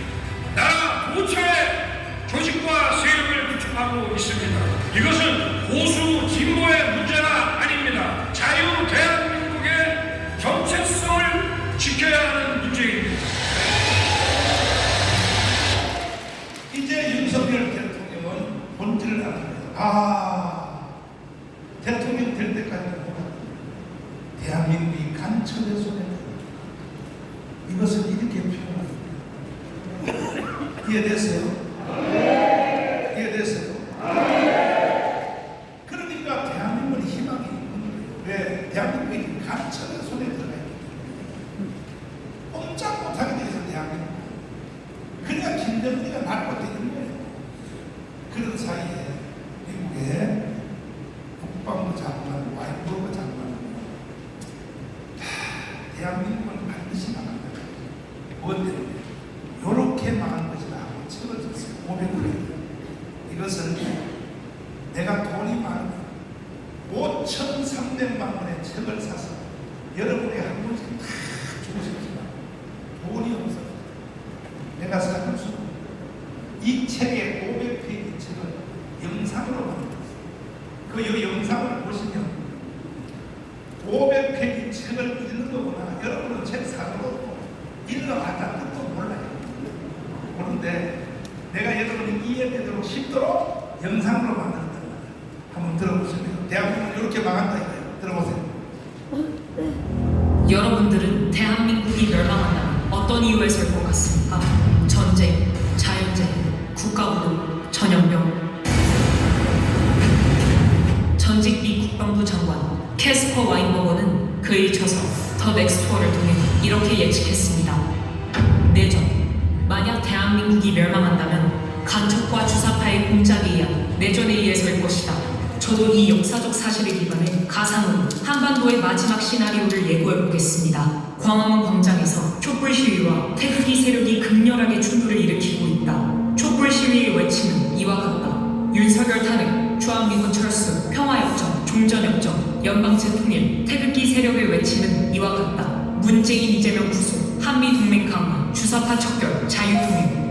나라 도처에 조직과 세력을 구축하고 있습니다. 이것은 보수 진보의 문제가 아닙니다. 자유 대한민국의 정체성을 지켜야 하는 문제입니다. 이제 윤석열 대통령은 본질을 아는 거예요. 대통령 될 때까지는 대한민국이 간첩의 손에 이것을 이렇게 표현합니다. 이해됐어요? 이해됐어요? 그러니까 대한민국은 희망이 있는 거예요. 왜? 대한민국이 간첩의 손에 들어가 있기 때문에 꼼짝 못하게 돼 있어 대한민국. 그러니까 김정은이가 날고 뛰는 거예요. 그런 사이에 미국의 국방부 장관, 와이프가 장관은 대한민국은 반드시 망한다. 뭔데? 요렇게 망한 것이다 하고 찍어줬어요. 500원. 이것을 내가 돈이 많으면 5,300만 원의 책을 사서 여러분이 한 번씩 다 주고 싶지만 돈이 없어. 내가 사줄 수 없는 이 책의 500페이지 책을 영상으로 만들었어요. 그 영상을 보시면 500페이지 책을 읽는 거구나. 여러분은 책 사고 읽어봤다 뜻도 몰라요. 그런데 내가 여러분이 이해되도록 쉽도록 영상으로 만들었단 말이에요. 한번 들어보시면 대한민국은 이렇게 망한다 이거예요. 들어보세요. 여러분들은 대한민국이 멸망한다면 어떤 이유에서일 것 같습니까? 전쟁, 자연재해, 국가부도, 전염병. 전직 미 국방부 장관 캐스퍼 와인버거는 그의 저서 더 넥스트워를 통해 이렇게 예측했습니다. 내전. 만약 대한민국이 멸망한다면 간첩과 주사파의 공작에 의한 내전에 의해서일 것이다. 저도 이 역사적 사실에 기반해 가상으로 한반도의 마지막 시나리오를 예고해보겠습니다. 광화문 광장에서 촛불 시위와 태극기 세력이 극렬하게 충돌을 일으키고 있다. 촛불 시위의 외침은 이와 같다. 윤석열 탄핵, 주한미군 철수, 평화협정, 종전협정, 연방제 통일, 태극기 세력의 외침은 이와 같다. 문재인 이재명 구속, 한미동맹 강화, 주사파 척결, 자유통일.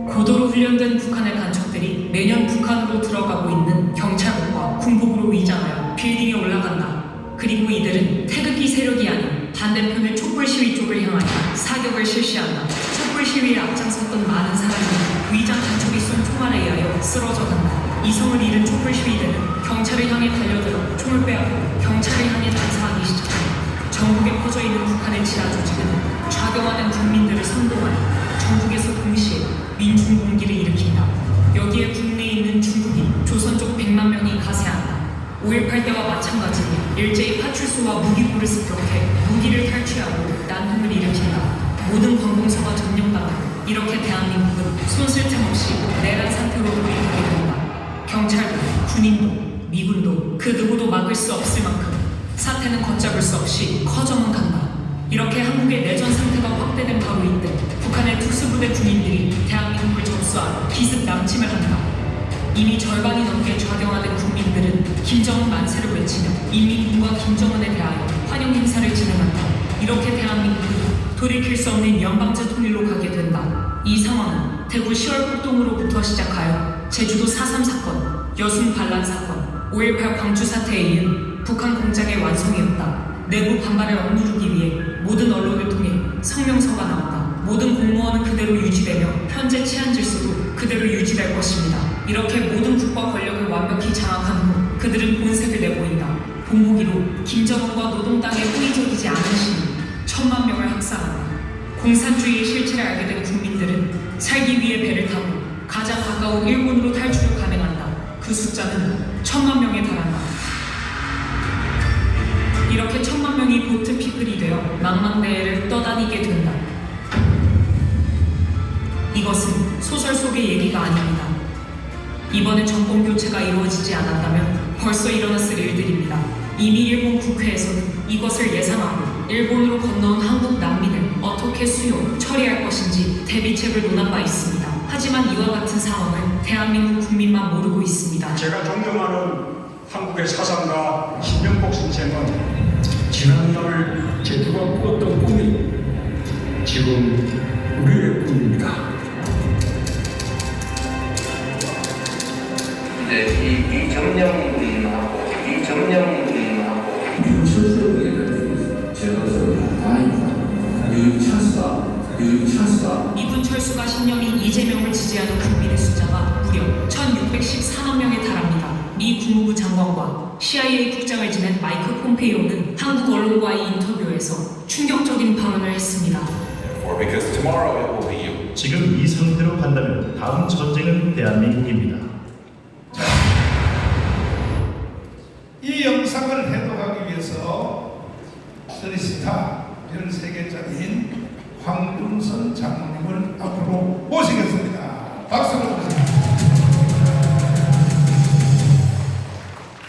고도로 훈련된 북한의 간첩들이 매년 북한으로 들어가고 있는 경찰국과 군복으로 위장하여 빌딩에 올라간다. 그리고 이들은 태극기 세력이 아닌 반대편의 촛불 시위 쪽을 향하여 사격을 실시한다. 촛불 시위에 앞장섰던 많은 사람이 위장 간첩이 쏜 총알에 의하여 쓰러져 간다. 이성을 잃은 촛불 시위대는 경찰을 향해 달려들어 총을 빼앗고 경찰을 향해 난사하기 시작한다. 전국에 퍼져있는 북한의 지하 조직은 좌경화된 국민들을 선동하여 전국에서 동시에 민중 공기를 일으킨다. 여기에 국내에 있는 중국인, 조선족 100만 명이 가세한다. 5.18 때와 마찬가지로 일제히 파출소와 무기고를 습격해 무기를 탈취하고 이렇게 대한민국은 손쓸틈 없이 내란 상태로 돌입하게 된다. 경찰도, 군인도, 미군도 그 누구도 막을 수 없을 만큼 사태는 걷잡을 수 없이 커져만 간다. 이렇게 한국의 내전 상태가 확대된 바로 이때 북한의 특수부대 군인들이 대한민국을 접수하러 기습 남침을 한다. 이미 절반이 넘게 좌경화된 국민들은 김정은 만세를 외치며 인민군과 김정은에 대하여 환영 행사를 진행한다. 이렇게 대한민국은 돌이킬 수 없는 연방제 통일로 가게 된다. 이 상황은 대구 10월 폭동으로부터 시작하여 제주도 4.3 사건, 여순 반란 사건, 5.18 광주 사태에 이은 북한 공작의 완성이었다. 내부 반발을 억누르기 위해 모든 언론을 통해 성명서가 나온다. 모든 공무원은 그대로 유지되며 현재 치안 질서도 그대로 유지될 것입니다. 이렇게 모든 국가 권력을 완벽히 장악한 후 그들은 본색을 내보인다. 본보기로 김정은과 노동당에 호의적이지 않은 시민 1,000만 명을 학살한다. 공산주의의 실체를 알게 된 국민들은 살기 위해 배를 타고 가장 가까운 일본으로 탈출을 감행한다. 그 숫자는 1,000만 명에 달한다. 이렇게 1,000만 명이 보트 피플이 되어 망망대해를 떠다니게 된다. 이것은 소설 속의 얘기가 아닙니다. 이번에 정권 교체가 이루어지지 않았다면 벌써 일어났을 일들입니다. 이미 일본 국회에서는 이것을 예상하고 일본으로 건너온 한국 난민을 어떻게 수용, 처리할 것인지 대비책을 논한 바 있습니다. 하지만 이와 같은 상황을 대한민국 국민만 모르고 있습니다. 제가 존경하는 한국의 사상가 신명복 선생은 지난날 제주가 꾸었던 꿈이 지금 우리의 꿈입니다. 이 점령하고 철수에 제가 다행이다. 이 찬스다. 이분 철수가 신념인 이재명을 지지하는 국민의 숫자가 무려 1,614만 명에 달합니다. 미 국무부 장관과 CIA 국장을 지낸 마이크 폼페이오는 한국 언론과의 인터뷰에서 충격적인 발언을 했습니다. 지금 이 상태로 간다면 다음 전쟁은 대한민국입니다. 이 영상을 해독하기 위해서 서리스타 13개짜리인 황중선 장로님을 앞으로 모시겠습니다. 박수로 주세요.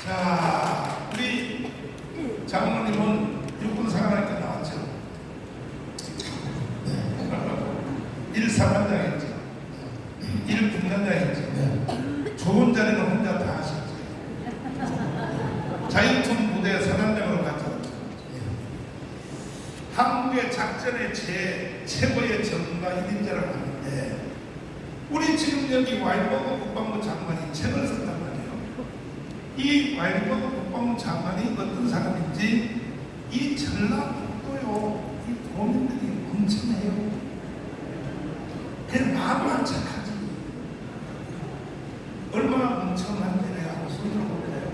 자, 우리 장로님은 육군사관학교 나왔죠. 네. 1사관장했죠. 1군단장했죠. 좋은 자리는 혼자 다 하셨죠. 자유투 부대 사단장으로 갔죠. 한국의 작전의 최고의 전문가 1인자라고 하는데 우리 지금 여기 와인버그 국방부 장관이 책을 썼단 말이에요. 이 와인버그 국방부 장관이 어떤 사람인지 이 전라북도요 이 도민들이 멍청해요. 그냥 마음만 착하지. 얼마나 멍청한지 내가 한번 손으로 볼까요?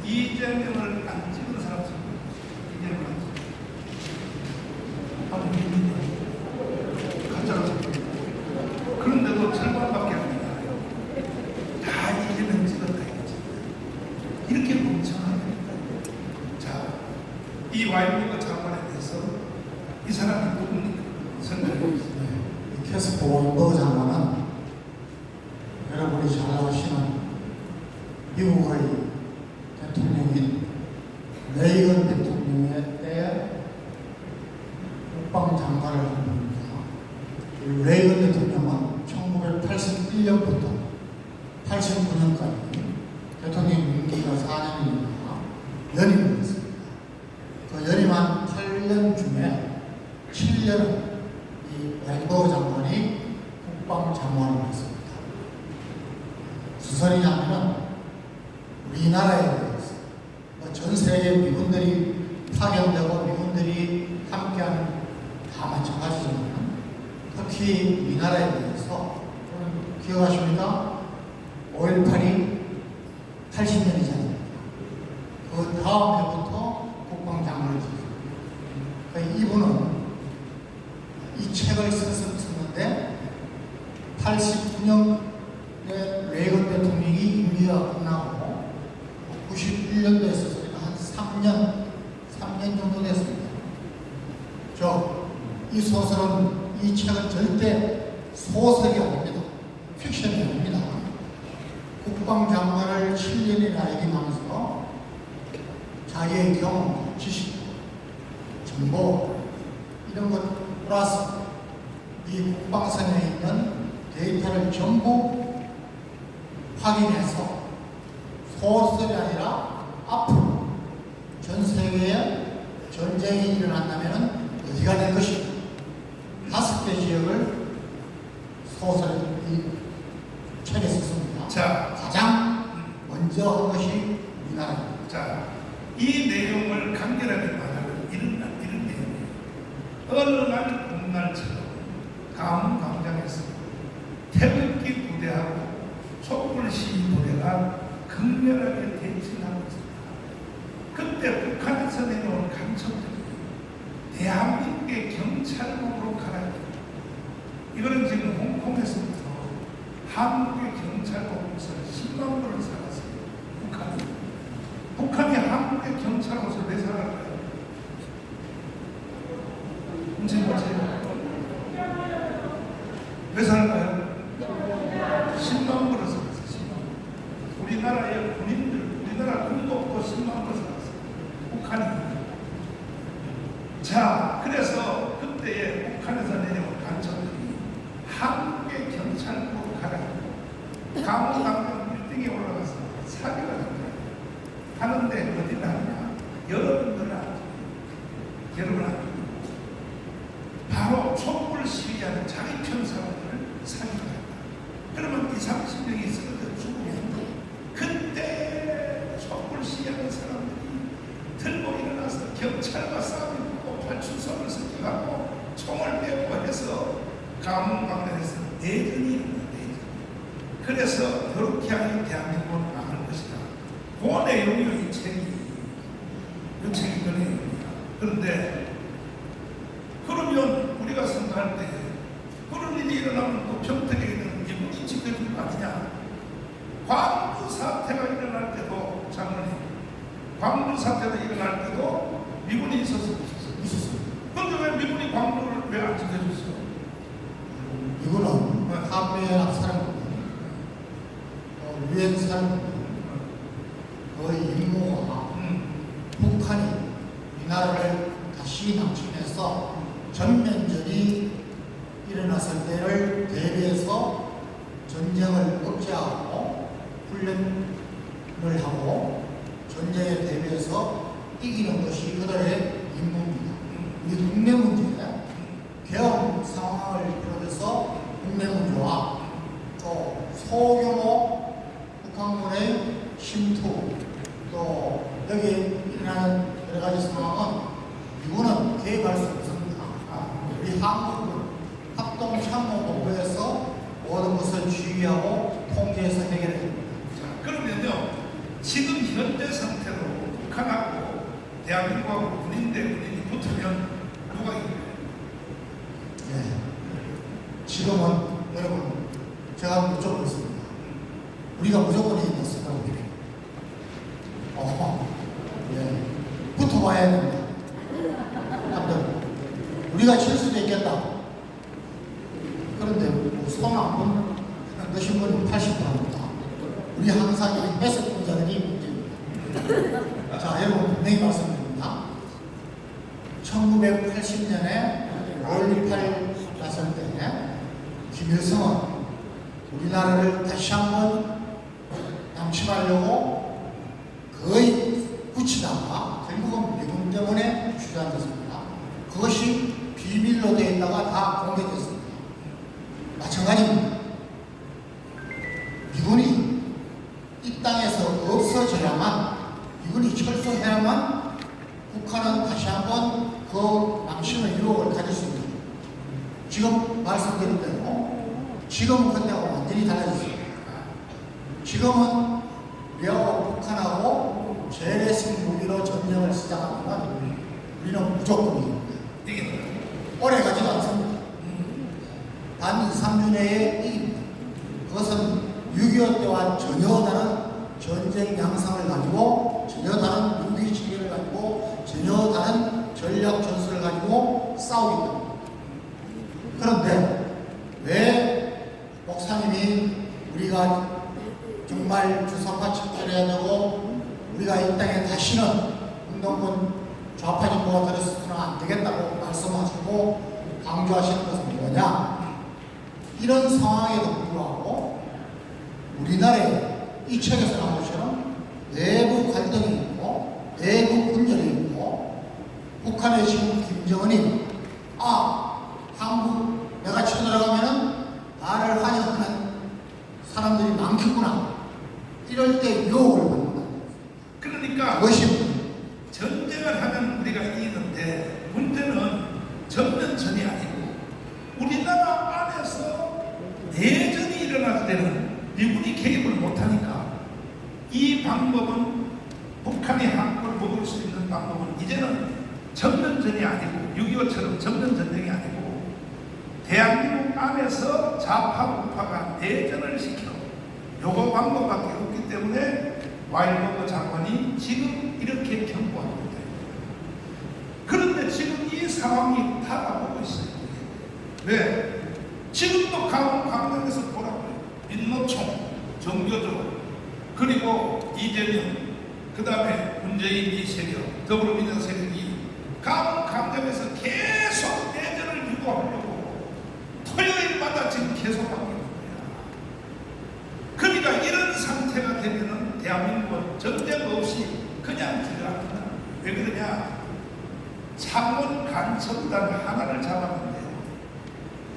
이재명을 안 찍은 사람 이재명을 안 찍은 아무 믿는데 가짜가 그런데도 절반밖에 안 돼요. 다 이재명 찍었다 이거지. 이렇게 멍청하니까. 자, 이 와인버그 장관에 대해서 이 사람이 누굽니까? 설명해 보겠습니다. 캐스퍼 와인버그 장관은 여러분이 잘 아시는 미국의 대통령인 레이건 대통령의 때에 국방장관을 한 겁니다. 레이건 대통령은 1981년부터 89년까지 대통령 임기가 4년이니까 연임이었습니다. 그 연임한 8년 중에 7년은 이 와인버그 장관이 국방장관을 했습니다. 무슨 소리냐면은 우리나라에 대해서 전 세계 미군들이 파견되고 미군들이 함께하는 다 마찬가지지만 특히 우리나라에 대해서 기억하십니까? 5.18이 80년이잖아요. 그 다음 해부터 국방장관을 지냈습니다. 그러니까 이분은 이 책을 썼는데 89년에 레이건 대통령이 임기가 끝나고 91년도에 썼으니까 한 3년 정도 됐습니다. 이 소설은, 이 책은 절대 소설이 아닙니다. 픽션이 아닙니다. 국방장관을 7년이나 역임하면서 자기의 경험, 지식, 정보 이런 것 플러스 이 국방선에 있는 데이터를 전부 확인해서 소설이 아니라 앞으로 전 세계에 전쟁이 일어난다면 어디가 될 것인가 5개 지역을 소설 이 책에 썼습니다. 자, 가장 먼저 한 것이 우리나라입니다. 자, 이 내용을 간결하게 말하면 이런 내용이에요. 어느 날 봄날처럼 가문 광장에서 태극기 부대하고 촛불 시위 부대가 극렬하게 대치하고 있습니다. 그때 북한에서 내려온 간첩들이 대한민국의 경찰국으로 갈아입니다. 이거는 지금 홍콩에서부터 한국의 경찰국 옷을 10만 벌을 사갔어요. 북한이 한국의 경찰 옷을 왜 사갈까요? 문제 뭐지? 왜 살까요? 10만 불을 살았어요. 10만 불. 우리나라의 군인들, 우리나라 군복도 10만 불을 살았어요. 북한이. 자, 그래서 그때에 북한에서 내려온 간첩들이 한국의 경찰국으로 가라앉고 강원강변 빌딩에 올라가서 사격을 합니다. 하는데 어디를 하냐? 여러분들은 바로 촛불 시위하는 자기 편 사람들을 사격합니다. 그러면 20-30명이 쓰러져 죽으면 그때 촛불 시위하는 사람들이 들고 일어나서 경찰과 싸움이 붙고 발출소를 습격하고 총을 빼고 해서 가문방면에서 내전이 일어납니다. 그래서 그렇게 하여 대한민국은 망할 것이다. 그 내용이 이 책이 그 내용입니다. 그런데 그러면 우리가 생각할 때 그런 일이 일어나면 또 평택에는 미국이 지켜줄 거 아니냐? 광주 사태가 일어날 때도 장로님, 광주 사태가 일어날 때도 미군이 있었어요. 그런데 왜 미군이 광주를 왜 안 지켜줬어요? 이거는 한미연합 사령부, 유엔 사령부 그 임무가 북한이 이 나라를 다시 남침해서 전면전이 일어났을 때를 대비해서 전쟁을 억제하고 훈련을 하고 전쟁에 대비해서 이기는 것이 그들의 임무입니다. 이 국내 문제, 개헌 상황을 비롯해서 국내 문제와 또 소규모 북한군의 침투 또 여기 일어나는 여러 가지 상황은 미군은 개입할 수 없습니다. 우리 한국은 합동참모본부에서 모든 것을 지휘하고 통제해서 해결해야 됩니다. 자, 그러면요, 지금 현재 상태로 북한하고 대한민국하고 군인 대 군인이 붙으면 누가 이겨요? 네. 지금은 여러분 제가 한번 여쭤보겠습니다. 우리가 무조건 이긴다 생각합니다. 예. 붙어봐야 됩니다. 한번 우리가 칠 수도 있겠다. 그런데 손안 본 몇십 분이 80%입니다. 우리 항상 이 해석분자들이 문제입니다. 자, 여러분 분명히 말씀드립니다. 1980년에 5.18 났을 때 김일성은 우리나라를 다시 한번 남침하려고 거의 붙이다가 결국은 미군 때문에 주저앉았습니다. 그것이 비밀로 되어 있다가 다 공개됐습니다. 마찬가지입니다. 미군이 이 땅에서 없어져야만, 미군이 철수해야만 북한은 다시 한번 그 남침의 유혹을 가질 수 있습니다. 지금 말씀드린 대로 지금은 그때하고 완전히 달라졌습니다. 지금은 우리하고 북한하고 재래식 무기로 전쟁을 시작하면 우리는 무조건 이깁니다. 오래 가지도 않습니다. 단 2-3주 내에 이깁니다. 그것은 6.25 때와 전혀 다른 전쟁 양상을 가지고, 전혀 다른 무기 체계를 가지고, 전혀 다른 전략 전술을 가지고 싸우기 때문입니다. 그런데 왜 목사님이 우리가 정말 주사파 척결해야 되고 우리가 이 땅에 다시는 운동권 좌파 정부가 들어서는 안 되겠다고 말씀하시고 강조하시는 것은 뭐냐? 이런 상황에도 불구하고 우리나라에 이 책에서 나온 것처럼 내부 갈등이 있고 내부 분열이 있고 북한의 지금 김정은이 한국 내가 쳐들어가면은 나를 환영하는 사람들이 많겠구나 이럴 때 유혹을 받는다. 그러니까 그것이 전쟁을 하면 우리가 이기는데 문제는 전면전이 아니고 우리나라 안에서 내전이 일어날 때는 미군이 개입을 못하니까 이 방법은 북한이 한국을 먹을 수 있는 방법은 이제는 전면전이 아니고 6.25처럼 전면전쟁이 아니고 대한민국 안에서 좌파 우파가 내전을 시켜 요거 방법밖에 없기 때문에 와일버그 장관이 지금 이렇게 경고하고 있다. 그런데 지금 이 상황이 다가오고 있어요. 왜? 지금도 강릉에서 보라고요. 민노총, 정교조, 그리고 이재명, 그 다음에 문재인 이 세력, 더불어민주당 세력이 강정에서 계속 내전을 유도하려고 토요일마다 지금 계속 하고 있는 거야. 그러니까 이런 상태가 되면은 대한민국은 전쟁 없이 그냥 들어갑니다. 왜 그러냐? 창원 간첩단 하나를 잡았는데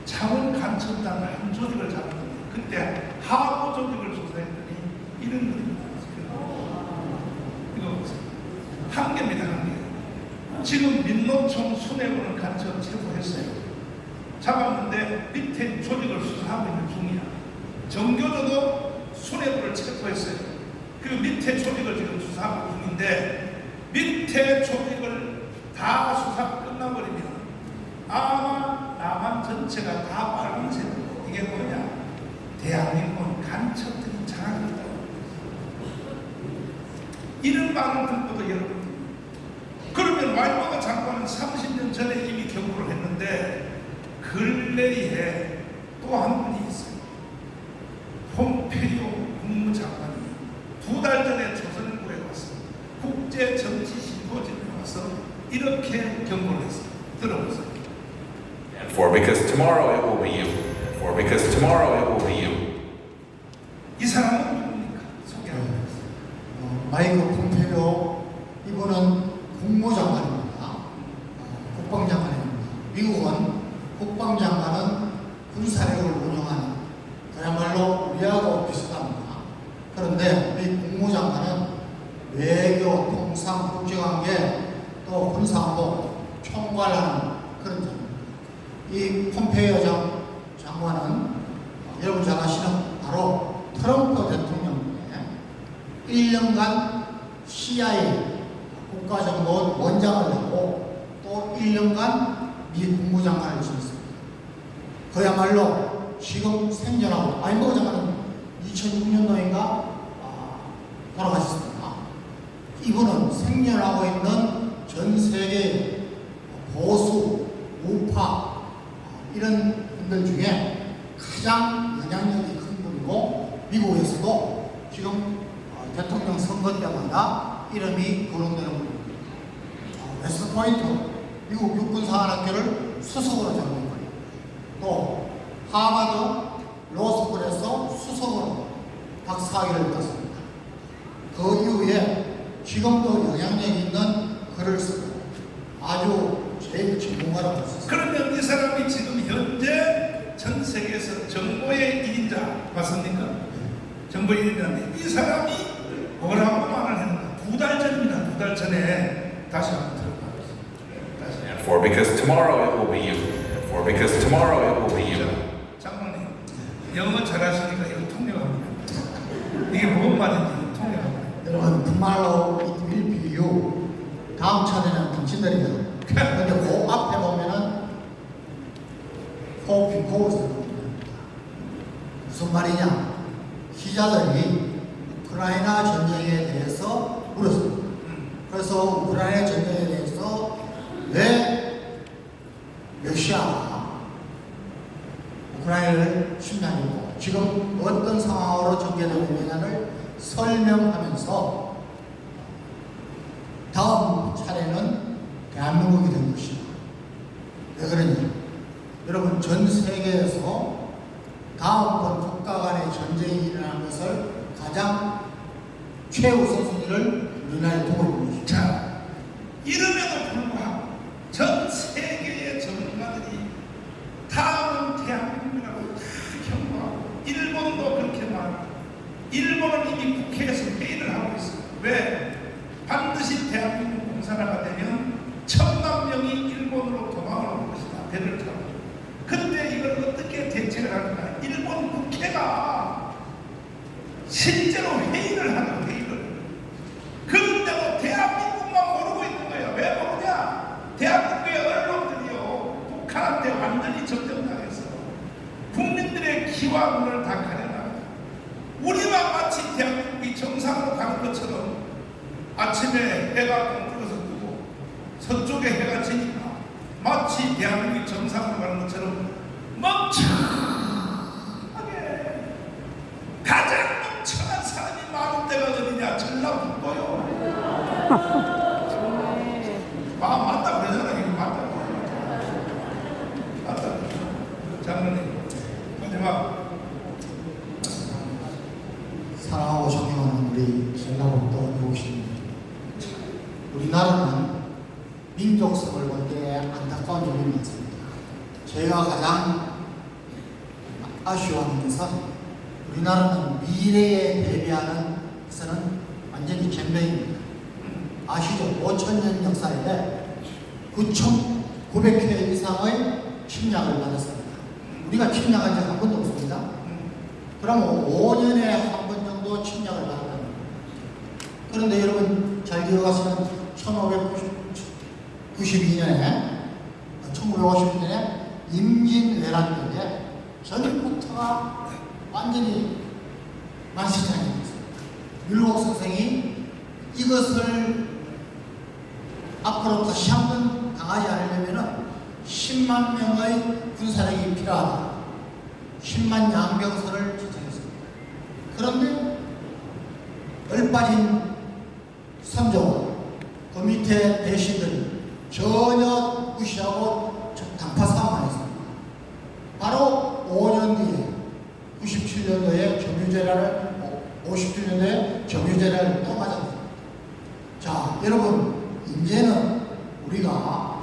창원 간첩단을 한 조직을 잡았는데 그때 하부 조직을 조사했더니 이런 글이 나왔어요. 이거 보세요. 한 개입니다. 한 개. 지금 민노총 수뇌부는 간첩 체포했어요. 잡았는데 밑에 조직을 수사하고 있는 중이야. 정교조도 수뇌부를 체포했어요. 그 밑에 조직을 지금 수사하고 중인데 밑에 조직을 다 수사가 끝나버리면 아마 남한 전체가 다 빨간색으로 이게 뭐냐? 대한민국은 간첩들이 장악했다고. 이런 말을 듣고도 여러분 그러면 와일버그 장관은 30년 전에 이미 경고를 했는데 근래에 또 한 분이 있어요. 폼페이오 국무장관이 2달 전에 조선일보에 와서 국제정치 심포지엄에 와서 이렇게 경고를 했어요. 들어보세요. For because tomorrow it will be you. For because tomorrow it will be you. 이 사람은 누굽니까? 소개하고 있어요. 마이크 폼페이오 이분은 국무장관입니다. 국방장관입니다. 미국은 국방장관은 군사력을 운영하는 그야말로 우리하고 비슷합니다. 그런데 이 국무장관은 외교, 통상, 국제관계 또 군사안보 총괄하는 그런 자입니다. 이 폼페이오 장관은 여러분 잘 아시는 바로 트럼프 대통령의 1년간 CIA 국가정보원 원장을 하고 또 1년간 미 국무장관을 지냈습니다. 그야말로 지금 생존하고 와일버그 장관은 2006년도인가 돌아가셨습니다. 이분은 생존하고 있는 전 세계 보수, 우파 이런 분들 중에 가장 영향력이 큰 분이고 미국에서도 지금 대통령 선거 때마다 이름이 거론되는 분입니다. 웨스트포인트 미국 육군사관학교를 수석으로 잡은 거예요. 또 하버드 로스쿨에서 수석으로 박사학위를 땄습니다. 그 이후에 지금도 영향력 있는 글을 쓰고 아주 제일 전문가라고 할 수 있습니다. 그러면 이 사람이 지금 현재 전 세계에서 정보의 1인자 맞습니까? 정보의 1인자인데 이 사람이 뭐라고 말을 했는가? 2달 전입니다. 2달 전에 다시 한번 들어봐보세요. And for because tomorrow it will be you. And for because tomorrow it will be you. 장관님, 영어 잘하시니까 이거 통역합니다. 이게 뭔 말인지 통역합니다. 여러분 tomorrow it will be you. 다음 차례는 당신들이에요. 근데 그 앞에 보면은 호흡이 무슨 말이냐? 기자들이 우크라이나 전쟁에 대해서 물었습니다. 그래서 우크라이나 전쟁에 대해서 왜 러시아가 우크라이나를 침략했고 지금 어떤 상황으로 전개되고 있느냐를 설명하면서 다음 차례는 대한민국이 된 것이다. 왜 그러냐? 여러분, 전 세계에서 다음번 국가 간의 전쟁이 일어나는 것을 가장 최우선 순위를 우리나라에 두고 있는 것이죠. 자, 이름에도 불구하고 전 세계의 전문가들이 다음은 대한민국이라고 다 경고하고 일본도 그렇게 말하고 일본은 이미 국회에서 회의를 하고 있어요. 왜? 반드시 대한민국 공산화가 되면 1000만 명이 일본으로 도망을 올 것이다. 배를 타고. 근데 이걸 어떻게 대책을 하는가? 일본 국회가 실제로 회의를 하는 회의를. 그런데도 대한민국만 모르고 있는 거예요. 왜 모르냐? 대한민국의 언론들이요, 북한한테 완전히 점령당해서 국민들의 귀와 눈을 다 가려놔요. 우리만 마치 대한민국이 정상으로 가는 것처럼 아침에 해가 동쪽에서 뜨고 서쪽에 해가 지니까 마치 대한민국이 정상으로 가는 것처럼 멍청하게 가장 멍청한 사람이 많은 데가 어디냐? 전라북도요. 맞다 그러잖아. 이거 맞다. 장로님 마지막. 사랑하고 존경하는 우리 전라북도 이웃시민들, 우리나라는 민족성을 볼 때 안타까운 점이 많습니다. 저희가 가장 아쉬워하는 것은 우리나라는 미래에 대비하는 것은 완전히 젬병입니다. 아시죠? 5000년 역사에 9,900회 이상의 침략을 받았습니다. 우리가 침략한 적 한 번도 없습니다. 그러면 5년에 한 번 정도 침략을 받았다. 그런데 여러분 잘 기억하시는 1952년에 임진왜란 때에 전부터가 완전히 만시장이었습니다. 율곡 선생이 이것을 앞으로 다시 한번 당하지 않으려면 10만 명의 군사력이 필요하다. 10만 양병설을 지정했습니다. 그런데 얼빠진 선조와 그 밑에 대신들이 전혀 무시하고 당파싸움을 했습니다. 바로 5년 뒤에 97년도에 정유재란을 57년도에 정유재란을 또 맞았습니다. 자, 여러분, 이제는 우리가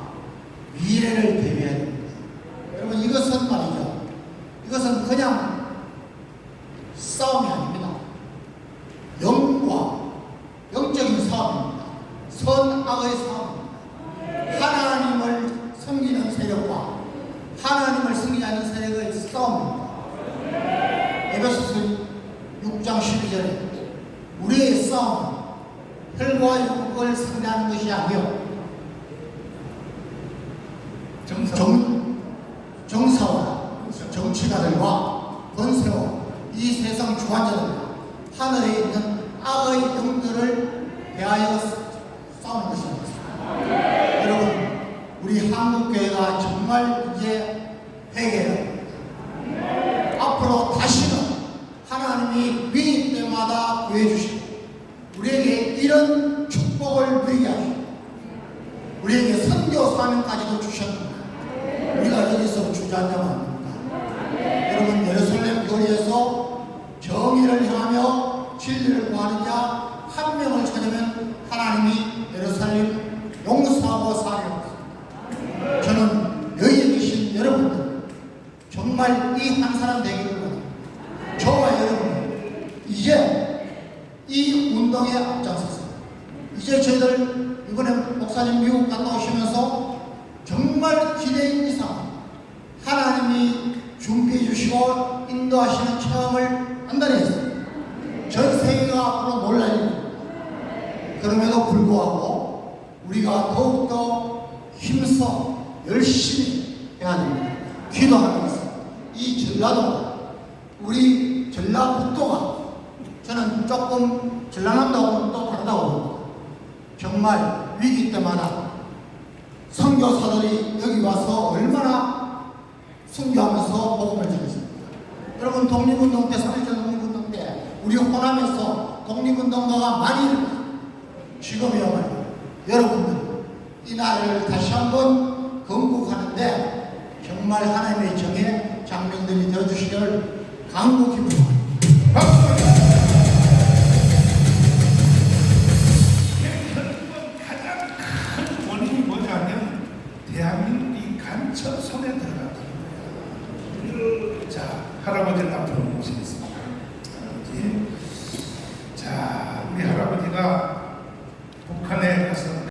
미래를 대비해야 됩니다. 여러분, 이것은 말이죠. 이것은 그냥 싸움이 아닙니다. 영적인 싸움입니다. 선악의 싸움입니다. 하나님을 섬기는 세력과 하나님을 섬기지 않는 세력의 싸움입니다. 에베소서 6장 12절에 우리의 싸움은 혈과 육을 상대하는 것이 아니요 정사와 정치가들과 권세와 이 세상 주관자들과 하늘에 있는 악의 영들을 대하여 싸우는 것입니다. 여러분, 우리 한국교회가 정말 이제 회개해야 합니다. 앞으로 다시는 하나님이 위기 때마다 구해주시고 우리에게 이런 축복을 누리게 하시고 우리에게 선교 사명까지도 주셨습니다. 우리가 여기서 주저앉으면 안 됩니다. 여러분, 예루살렘 거리에서 정의를 향하며 진리를 구하는 자 한 명을 찾으면 하나님이 예루살렘 용서하고 살려합니다. 저는 여기에 계신 여러분들 정말 이 한 사람 되기를 원합니다. 저와 여러분 이제 이 운동에 앞장서서 이제 저희들 이번에 목사님 미국 갔다 오시면서 정말 기대 이상 하나님이 준비해 주시고 인도하시는 체험을 한다니 했습니다. 전 세계가 앞으로 놀랄 일입니다. 그럼에도 불구하고 우리가 더욱더 힘써 열심히 해야 됩니다. 기도하면서 이 전라도가 우리 전라북도가 저는 조금 전라남도하고는 또 다르다고 봅니다. 정말 위기 때마다 선교사들이 여기 와서 얼마나 순교하면서 복음을 전했습니다. 여러분 독립운동 때 3.1절 독립운동 때 우리 호남에서 독립운동가가 많이 일어났어요. 지금이야말로 여러분들 이 나라를 다시 한번 건국하는데 정말 하나님의 정에 장병들이 되어주시기를 간곡히 부탁합니다. 가장 큰 원인이 뭐냐면 대한민국이 간첩 손에 들어갔다는 거야. 자, 할아버지를 앞으로 모시겠습니다.